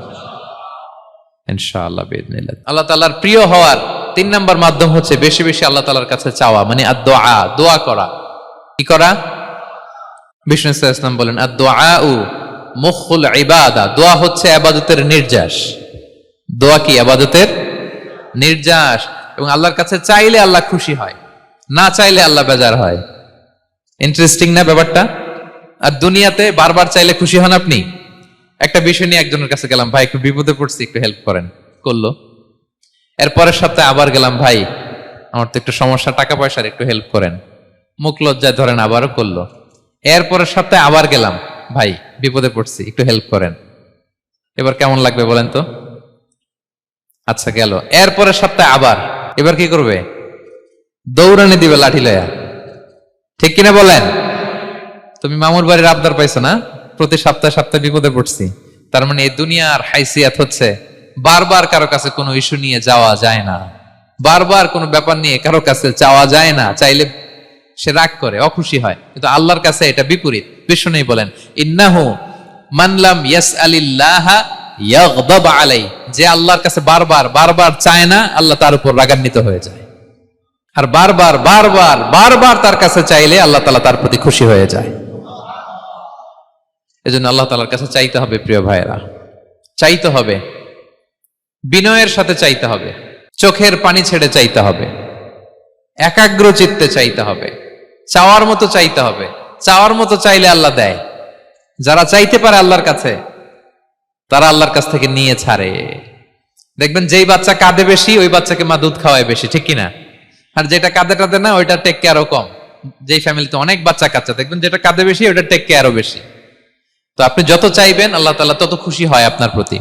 ইনশাআল্লাহ বিইذنিল্লাহ। আল্লাহ তাআলার প্রিয় হওয়ার 3 নাম্বার মাধ্যম হচ্ছে বেশি বেশি আল্লাহ তাআলার কাছে চাওয়া, মানে আদ-দুআ, দোয়া করা। কি করা? বিষ্ণু ইসলাম বলেন, আদ-দুআউ মুখুল ইবাদা, দোয়া হচ্ছে ইবাদতের নির্যাস। দোয়া কি? ইবাদতের নির্যাস। এবং আল্লাহর কাছে চাইলে আল্লাহ খুশি হয়, না চাইলে আল্লাহ বেজার হয়। ইন্টারেস্টিং না ব্যাপারটা? আর দুনিয়াতে বারবার চাইলে খুশি হন আপনি? একটা বিষয় নিয়ে একজনের কাছে গেলাম, ভাই একটু বিপদে পড়ছি, একটু হেল্প করেন, করলো। এর পরের সপ্তাহে আবার গেলাম, ভাই আমার তো একটু সমস্যা, টাকা পয়সার, একটু হেল্প করেন, মুখ লজ্জায় ধরেন, আবারও করলো। এর পরের সপ্তাহে আবার গেলাম, ভাই বিপদে পড়ছি, একটু হেল্প করেন। এবার কেমন লাগবে বলেন তো? আচ্ছা গেল। এর পরের সপ্তাহে আবার, এবার কি করবে? দৌড়ানি দিবে লাঠি লয়া। ঠিক কিনা বলেন? তুমি মামুর বাড়ির আবদার পাইছো না, প্রতি সপ্তাহে সপ্তাহে বিপদে পড়ছি। তার মানে এই দুনিয়ার হাইসিয়াত হচ্ছে বারবার কারো কাছে কোনো ইস্যু নিয়ে যাওয়া যায় না, বারবার কোনো ব্যাপার নিয়ে কারো কাছে চাওয়া যায় না। চাইলে সে রাগ করে, অখুশি হয়, কিন্তু আল্লাহর কাছে এটা বিপরীত। বিষ্ণু বলেন, ইন্নাহু মান লাম ইয়াসআলিল্লাহা ইয়াগদাব আলাইহি, যে আল্লাহর কাছে বারবার বারবার চায় না, আল্লাহ তার উপর রাগান্বিত হয়ে যায়। আর বারবার বারবার বারবার তার কাছে চাইলে আল্লাহ তাআলা তার প্রতি খুশি হয়ে যায়। এজন্য আল্লাহ তাআলার কাছে চাইতে হবে প্রিয় ভাইয়েরা, চাইতে হবে, বিনয়ের সাথে চাইতে হবে, চোখের পানি ছেড়ে চাইতে হবে, একাগ্র চিত্তে চাইতে হবে, চাওয়ার মতো চাইতে হবে। চাওয়ার মতো চাইলে আল্লাহ দেয়। যারা চাইতে পারে আল্লাহর কাছে, তারা আল্লাহর কাছ থেকে নিয়ে ছাড়ে। দেখবেন যেই বাচ্চা কাঁদে বেশি, ওই বাচ্চাকে মা দুধ খাওয়ায় বেশি, ঠিক কিনা? আর যেটা কাঁদে টাদে না, ওইটা টেক কেয়ারও কম। যেই ফ্যামিলিতে অনেক বাচ্চা কাচ্চা, দেখবেন যেটা কাঁদে বেশি, ওইটা টেক কেয়ারও বেশি। তো আপনি যত চাইবেন আল্লাহ তাআলা তত খুশি হয় আপনার প্রতি।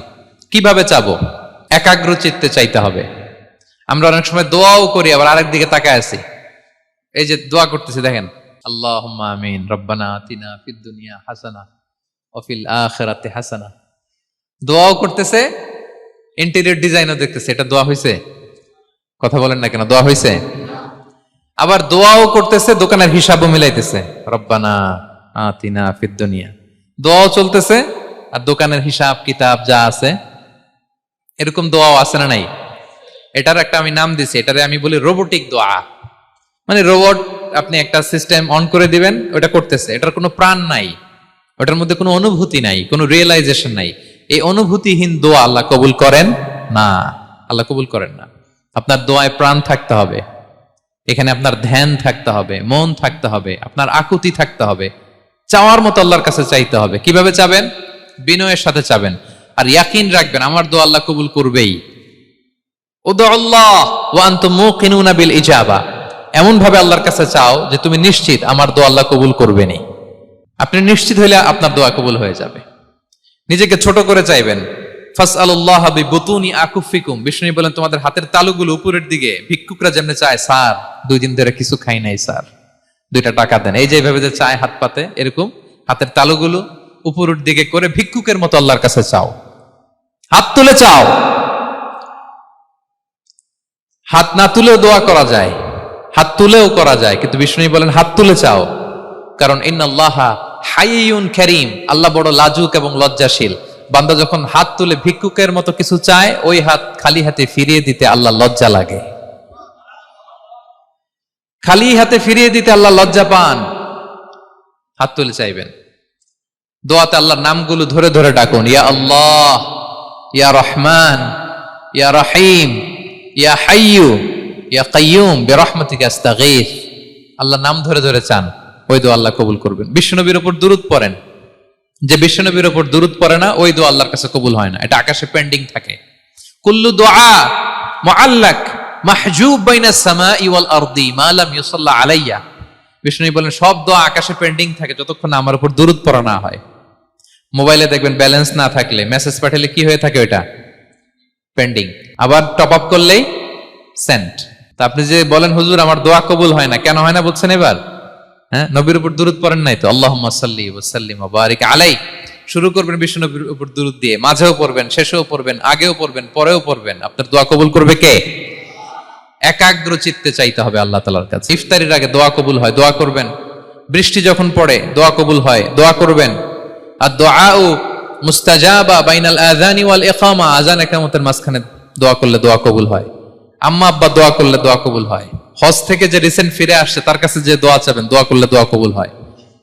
কিভাবে চাবো? একাগ্র চিত্তে চাইতে হবে। আমরা অনেক সময় দোয়াও করি, আবার আরেক দিকে তাকায় আছি। এই যে দোয়া করতেছি, দেখেন, আল্লাহুম্মা আমিন, রব্বানা আতিনা ফিদ দুনিয়া হাসানা ওয়া ফিল আখিরাতি হাসানা। দোয়াও করতেছে, ইন্টেরিয়র ডিজাইনও দেখতেছে। এটা দোয়া হইছে? কথা বলেন না কেন? দোয়া হইছে? আবার দোয়াও করতেছে, দোকানের হিসাবও মিলাইতেছে, রব্বানা আতিনা ফিদ দুনিয়া। দোয়াও চলতেছে, আর দোকানের হিসাব কিতাব যা আছে, এরকম দোয়াও আছে না নাই? এটার একটা আমি নাম দিছি, এটারে আমি বলি রোবোটিক দোয়া। মানে রোবট, আপনি একটা সিস্টেম অন করে দিবেন, ওটা করতেছে, এটার কোনো প্রাণ নাই, ওটার মধ্যে কোনো অনুভূতি নাই, কোনো রিয়েলাইজেশন নাই। এই অনুভূতিহীন দোয়া আল্লাহ কবুল করেন না, আল্লাহ কবুল করেন না। আপনার দোয়ায় প্রাণ থাকতে হবে, এখানে আপনার ধ্যান থাকতে হবে, মন থাকতে হবে, আপনার আকুতি থাকতে হবে, চাওয়ার মতো আল্লাহর কাছে চাইতে হবে। কিভাবে চাবেন? বিনয়ের সাথে চাবেন, আর ইয়াকিন রাখবেন আমার দোয়া আল্লাহ কবুল করবেই। উদুল্লাহ ওয়া আনতুম মুকিনুনা বিল ইজাবা, এমন ভাবে আল্লাহর কাছে চাও যে তুমি নিশ্চিত আমার দোয়া আল্লাহ কবুল করবেনই। আপনি নিশ্চিত হইলে আপনার দোয়া কবুল হয়ে যাবে। নিজেকে ছোট করে চাইবেন। ফাসআলুল্লাহ বিবুতুনি আকুফিকুম, বিষ্ণু বলেন তোমাদের হাতের তালুগুলো উপরের দিকে, ভিক্ষুকরা যেমনে চায়, স্যার 2 দিন ধরে কিছু খাই নাই স্যার, 2টা টাকা দেন, এই যে ভাবে যে চায় হাত পাতে, এরকম হাতের তালুগুলো উপরের দিকে করে ভিক্ষুকের মতো আল্লাহর কাছে চাও। হাত তুলে চাও, হাত না তুলেও দোয়া করা যায়, হাত তুলেও করা যায়, কিন্তু বিষ্ণু বলেন হাত তুলে চাও, কারণ ইন্নাল্লাহা হাইয়ুন কারীম, আল্লাহ বড় লাজুক এবং লজ্জাশীল। বান্দা যখন হাত তুলে ভিক্ষুকের মতো কিছু চায়, ওই হাত খালি হাতে ফিরিয়ে দিতে আল্লাহ লজ্জা লাগে, খালি হাতে ফিরিয়ে দিতে আল্লাহ লজ্জা পান। হাত তুলে চাইবেন। দোয়াতে আল্লাহর নামগুলো ধরে ধরে ডাকুন, ইয়া আল্লাহ, ইয়া রহমান, ইয়া রহিম, ইয়া হাইয়ু, ইয়া কাইয়ুম বিরহমাতিকা আস্তাগীথ। আল্লাহর নাম ধরে ধরে চান, ওই দোয়া আল্লাহ কবুল করবেন। বিশ্বনবীর উপর দুরূদ পড়েন, যে বিশ্বনবীর উপর দুরূদ পড়ে না, ওই দোয়া আল্লাহর কাছে কবুল হয় না, এটা আকাশে পেন্ডিং থাকে। কুল্লু দুআ মুআল্লাক মাহজুব বাইনাস সামাই ওয়াল আরদি মা লাম ইউসাল্লা আলাইয়া। বিষ্ণু বলেন সব দোয়া আকাশে পেন্ডিং থাকে যতক্ষণ না আমার উপর দুরূদ পড়া না হয়। মোবাইলে দেখবেন ব্যালেন্স না থাকলে মেসেজ পাঠালে কি হয়ে থাকে, ওইটা পেন্ডিং, আবার টপ আপ করলেই সেন্ট। তা আপনি যে বলেন হুজুর আমার দোয়া কবুল হয় না, কেন হয় না বলছেন এবার? হ্যাঁ, নবীর উপর দুরূদ পড়েন নাই তো। আল্লাহুম্মা সাল্লি ওয়া সাল্লিম ওয়া বারিক আলাইহি। শুরু করবেন বিশ্ব নবীর উপর দুরূদ দিয়ে, মাঝেও পড়বেন, শেষেও পড়বেন, আগেও পড়বেন, পরেও পড়বেন। আপনার দোয়া কবুল করবে কে? একাগ্র চিত্তে চাইতে হবে আল্লাহ তাআলার কাছে। ইফতারির আগে দোয়া কবুল হয়, দোয়া করবেন। বৃষ্টি যখন পড়ে দোয়া কবুল হয়, দোয়া করবেন। আর দুআউ মুস্তাজাবা বাইনাল আযানি ওয়াল ইকামা, আযান ইকামতের মাঝখানে দোয়া করলে দোয়া কবুল হয়। আম্মা আব্বা দোয়া করলে দোয়া কবুল হয়। হজ থেকে যে রিসেন্ট ফিরে আসছে তার কাছে যে দোয়া চাবেন, দোয়া করলে দোয়া কবুল হয়।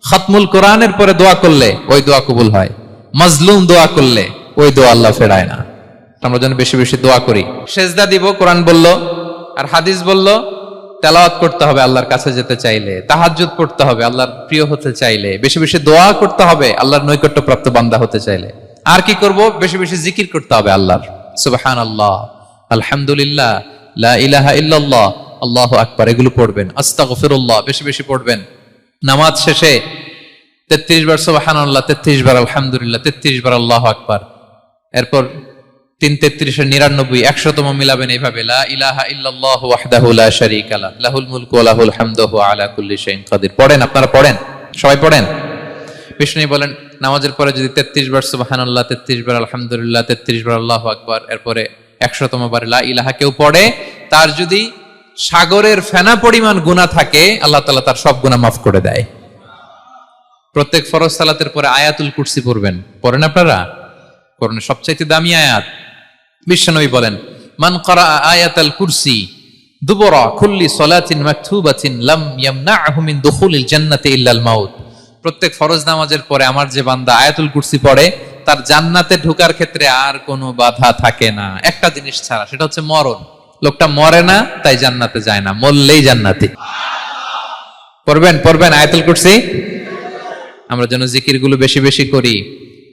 খতমুল কোরআনের পরে দোয়া করলে ওই দোয়া কবুল হয়। মাজলুম দোয়া করলে ওই দোয়া আল্লাহ ফেরায় না। আমরা যেন বেশি বেশি দোয়া করি। সেজদা দিব, কোরআন বলল আর হাদিস বলল তেলাওয়াত করতে হবে আল্লাহর কাছে যেতে চাইলে, তাহাজ্জুদ পড়তে হবে আল্লাহর প্রিয় হতে চাইলে, বেশি বেশি দোয়া করতে হবে আল্লাহর নৈকট্যপ্রাপ্ত বান্দা হতে চাইলে। আর কি করব? বেশি বেশি জিকির করতে হবে আল্লাহর। সুবহানাল্লাহ, আলহামদুলিল্লাহ, লা ইলাহা ইল্লাল্লাহ, আল্লাহু আকবার, এগুলো পড়বেন। আস্তাগফিরুল্লাহ বেশি বেশি পড়বেন। নামাজ শেষে 33 বার সুবহানাল্লাহ, 33 বার আলহামদুলিল্লাহ, 33 বার আল্লাহু আকবার। এরপর 3 33 99 100তম মিলাবেন এইভাবে, লা ইলাহা ইল্লাল্লাহু ওয়াহদাহু লা শারীকা লাহু লাহুল মুলকু ওয়া লাহুল হামদু ওয়া আলা কুল্লি শাইইন কাদির। পড়েন, আপনারা পড়েন, সবাই পড়েন। বিষ্ণু বলেন নামাজের পরে যদি 33 বার সুবহানাল্লাহ, 33 বার আলহামদুলিল্লাহ, 33 বার আল্লাহু আকবার, এরপরে 100তম বার লা ইলাহা কেউ পড়ে, তার যদি সাগরের ফেনা পরিমাণ গুনাহ থাকে আল্লাহ তাআলা তার সব গুনাহ মাফ করে দেয়। প্রত্যেক ফরজ সালাতের পরে আয়াতুল কুরসি পড়বেন। পড়েন আপনারা? কোরআনের সবচেয়ে দামি আয়াত। বিশ্বনবী বলেন মান ক্বারা আয়াতাল কুরসি দুবরা কুল্লি সালাতিন মাকতুবাতিন লাম ইয়ামনাহু মিন দুখুলিল জান্নাতি ইল্লাল মাউত। প্রত্যেক ফরজ নামাজের পরে আমার যে বান্দা আয়াতুল কুরসি পড়ে তার জান্নাতে ঢোকার ক্ষেত্রে আর কোনো বাধা থাকে না, একটা জিনিস ছাড়া, সেটা হচ্ছে মরণ। লোকটা মরে না তাই জান্নাতে যায় না, মরলেই জান্নাতি। পড়বেন পড়বেন আয়াতুল কুরসি। আমরা যেন জিকিরগুলো বেশি বেশি করি।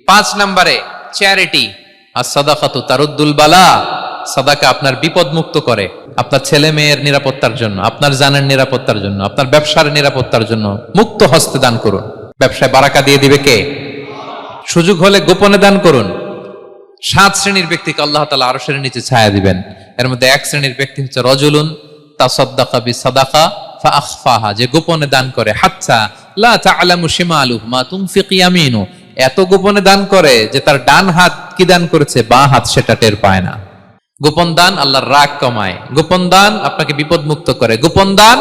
5 নম্বরে চ্যারিটি। আর সাদাকাতু তারুদ্দুল বালা। সাদাকা আপনার বিপদ মুক্ত করে, আপনার ছেলে মেয়ের নিরাপত্তার জন্য, আপনার জানের নিরাপত্তার জন্য, আপনার ব্যবসার নিরাপত্তার জন্য মুক্ত হস্তে দান করুন। ব্যবসায় বারাকা দিয়ে দিবে কে? সুযোগ হলে গোপনে দান করুন। 7 শ্রেণীর ব্যক্তিকে আল্লাহ তাআলা আরশের নিচে ছায়া দিবেন। এর মধ্যে 1 শ্রেণীর ব্যক্তি হচ্ছে রজুলুন তাসাদ্দাকা বিসাদাকা ফাআখফাহা, যে গোপনে দান করে। হাত্তা লা তা'লামু শিমালুহু মা তুনফিকু ইয়ামিনু, এত গোপনে দান করে যে তার ডান হাত কি দান করেছে বাঁ হাত সেটা টের পায় না। গোপন দান আল্লাহর রাগ কমায়, গোপন দান আপনাকে বিপদ মুক্ত করে, গোপন দান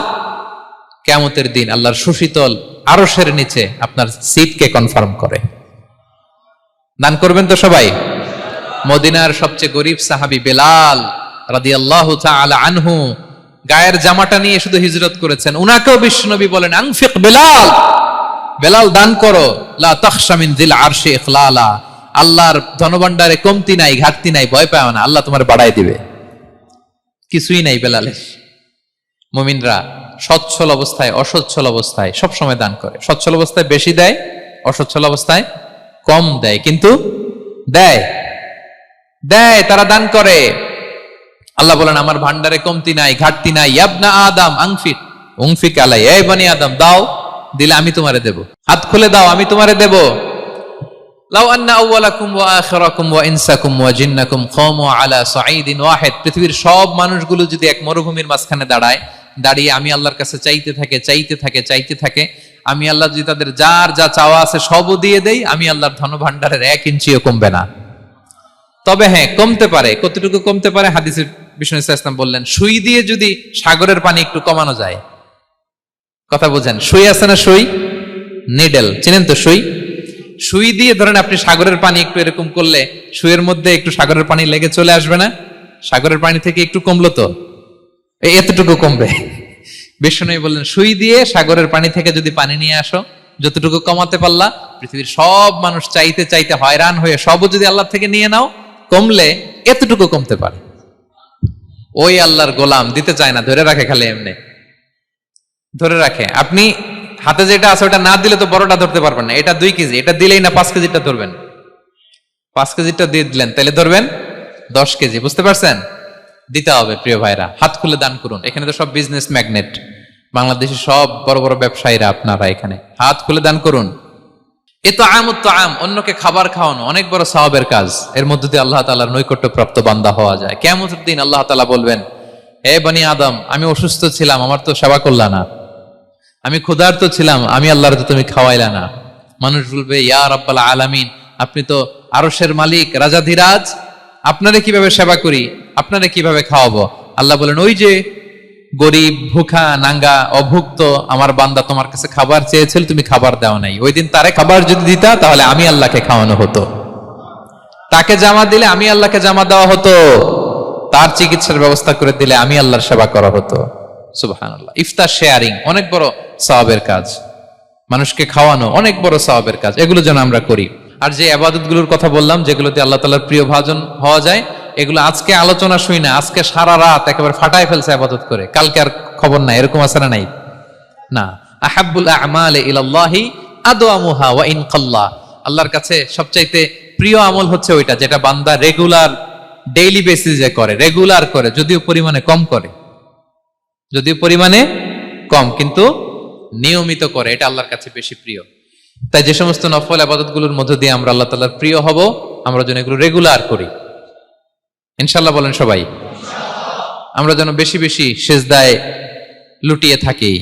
কিয়ামতের দিন আল্লাহর সুশীতল আরশের নিচে আপনার সিটকে কনফার্ম করে। দান করবেন তো সবাই। মদিনার সবচেয়ে গরিব সাহাবী বেলাল রাদিয়াল্লাহু তাআলা আনহু গায়ের জামাটা নিয়ে শুধু হিজরত করেছেন। উনাকেও বিশ্বনবী বলেন আনফিক বেলাল, বেলাল দান করো, লা তাখশা মিন যিল আরশি ইখলালা, আল্লাহর ধনভাণ্ডারে কমতি নাই, ঘাটতি নাই, ভয় পাও না, আল্লাহ তোমার বাড়ায় দিবে। কিছুই নাই বেলালের। মুমিনরা সচ্ছল অবস্থায় অসচ্ছল অবস্থায় সব সময় দান করে। সচ্ছল অবস্থায় বেশি দেয়, অসচ্ছল অবস্থায় কম দেয়, কিন্তু দেয় দেয়, তারা দান করে। আল্লাহ বলেন আমার ভান্ডারে কমতি নাই, ঘাটতি নাই। ইয়াবনা আদম আনফিক উনফিক আলাই, এই বনি আদম দাও, দিলে আমি তোমারে দেব। হাত খুলে দাও, আমি তোমারে দেব। লাউ আন্না আউওয়ালাকুম ওয়া আখিরাকুম ওয়া ইনসাকুম ওয়া জিন্নাকুম কামু আলা সাঈদিন ওয়াহিদ, পৃথিবীর সব মানুষগুলো যদি এক মরুভূমির মাঝখানে দাঁড়িয়ে আমি আল্লাহর কাছে চাইতে থাকে, আমি আল্লাহ যদি তাদের যার যা চাওয়া আছে সবও দিয়ে দেই, আমি আল্লাহর ধনভাণ্ডারের 1 ইঞ্চিও কমবে না। তবে হ্যাঁ কমতে পারে, কতটুকু কমতে পারে হাদিসের বিষ্ণু ইসলাম বললেন সুই দিয়ে যদি সাগরের পানি একটু কমানো যায়। কথা বুঝেন, সুই আছে না, সুই নিডেল চিনেন তো, সুই সুই দিয়ে ধরেন আপনি সাগরের পানি একটু এরকম করলে সুইয়ের মধ্যে একটু সাগরের পানি লেগে চলে আসবে না? সাগরের পানি থেকে একটু কমলো তো, এতটুকু কমবে। বিষ্ণু বললেন সুই দিয়ে সাগরের পানি থেকে যদি পানি নিয়ে আসো, যতটুকু কমাতে পারলা, পৃথিবীর সব মানুষ চাইতে চাইতে হয়রান হয়ে সবও যদি আল্লাহ থেকে নিয়ে নাও, কমলে এতটুকু কমতে পারে। ওই আল্লাহর গোলাম দিতে চায় না, ধরে রাখে, খালি এমনি ধরে রাখে। আপনি হাতে যেটা আছে ওটা না দিলে তো বড়টা ধরতে পারবেন না। এটা 2 কেজি, এটা দিলেই না 5 কেজিটা ধরবেন। 5 কেজিটা দিয়ে দিলেন, তাহলে ধরবেন 10 কেজি। বুঝতে পারছেন? দিতে হবে প্রিয় ভাইরা, হাত খুলে দান করুন। এখানে তো সব বিজনেস ম্যাগনেট, বাংলাদেশের সব বড় বড় ব্যবসায়ীরা আপনারা এখানে, হাত খুলে দান করুন। এ তো আম, অন্যকে খাবার খাওয়ানো অনেক বড় সওয়াবের কাজ। এর মধ্য দিয়ে আল্লাহ তাআলার নৈকট্যপ্রাপ্ত বান্দা হওয়া যায়। কিয়ামতের দিন আল্লাহ তাআলা বলবেন, হে বনি আদম, আমি অসুস্থ ছিলাম, আমার তো সেবা করলা না। আমি ক্ষুধার্ত ছিলাম, আমি আল্লাহর তো তুমি খাওয়াইলা না। মানুষ বলবে, ইয়া রাব্বাল আলামিন, আপনি তো আরশের মালিক, রাজাধিরাজ, আপনারে কিভাবে সেবা করি, আপনারে কিভাবে খাওয়াবো? আল্লাহ বলেন, ওই যে গরিব, ভুখা, নাঙ্গা, অভুক্ত আমার বান্দা তোমার কাছে খাবার চেয়েছিল, তুমি খাবার দাও নাই। ওই দিন তারে খাবার যদি দিতা, তাহলে আমি আল্লাহকে খাওয়ানো হতো। তাকে জামা দিলে আমি আল্লাহকে জামা দেওয়া হতো। তার চিকিৎসার ব্যবস্থা করে দিলে আমি আল্লাহর সেবা করা হতো। সুবহানাল্লাহ। ইফতার শেয়ারিং অনেক বড় সওয়াবের কাজ, মানুষকে খাওয়ানো অনেক বড় সওয়াবের কাজ। এগুলো যেন আমরা করি। আর যে ইবাদতগুলোর কথা বললাম, যেগুলোতে আল্লাহ তাআলার প্রিয় ভাজন হওয়া যায়, এগুলো আজকে আলোচনা শুই না, আজকে সারা রাত একেবারে ফাটায় ফেলছে ইবাদত করে, কালকে আর খবর নাই, এরকম আছে না? নাই না। আহাব্বুল আ'মালি ইলাল্লাহি আদওয়ামুহা ওয়া ইন কাল্লা। আল্লাহর কাছে সবচাইতে প্রিয় আমল হচ্ছে ওইটা যেটা বান্দা রেগুলার, ডেইলি বেসিসে করে, রেগুলার করে, যদিও পরিমাণে কম করে, যদিও পরিমাণে কম, কিন্তু নিয়মিত করে, এটা আল্লাহর কাছে বেশি প্রিয়। তাই যে সমস্ত নফল ইবাদতগুলোর মধ্য দিয়ে আমরা আল্লাহ তাআলার প্রিয় হব, আমরা যেন এগুলো রেগুলার করি, ইনশাআল্লাহ বলেন সবাই। আমরা যেন বেশি বেশি সেজদায় লুটিয়ে থাকি,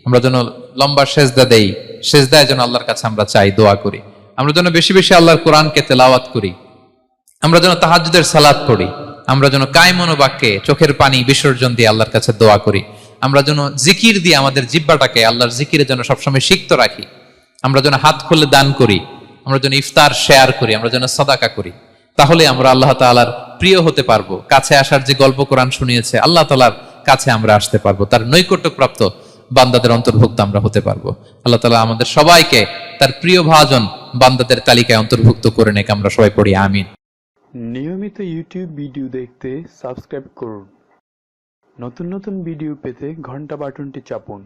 আমরা যেন লম্বা সেজদা দেই, সেজদায় যেন আল্লাহর কাছে আমরা চাই, দোয়া করি। আমরা যেন বেশি বেশি আল্লাহর কোরআনকে তেলাওয়াত করি, আমরা যেন তাহাজ্জুদের সালাত পড়ি, আমরা যেন কায়মন বাক্যে চোখের পানি বিসর্জন দিয়ে আল্লাহর কাছে দোয়া করি, আমরা যেন জিকির দিয়ে আমাদের জিহ্বাটাকে আল্লাহর জিকিরে যেন সবসময় সিক্ত রাখি, আমরা যেন হাত খুলে দান করি, আমরা যেন ইফতার শেয়ার করি, আমরা যেন সাদাকা করি। তাহলে আমরা আল্লাহ তাআলার প্রিয় হতে পারবো। কাছে আসার যে গল্প কোরআন শুনিয়েছে, আল্লাহ তাআলার কাছে আমরা আসতে পারবো, তার নৈকট্যপ্রাপ্ত বান্দাদের অন্তর্ভুক্ত আমরা হতে পারবো। আল্লাহ তাআলা আমাদের সবাইকে তার প্রিয় ভাজন বান্দাদের তালিকায় অন্তর্ভুক্ত করে নেক, আমরা সবাই পড়ি আমিন। নিয়মিত ইউটিউব ভিডিও দেখতে সাবস্ক্রাইব করুন। নতুন নতুন ভিডিও পেতে ঘন্টা বাটনটি চাপুন।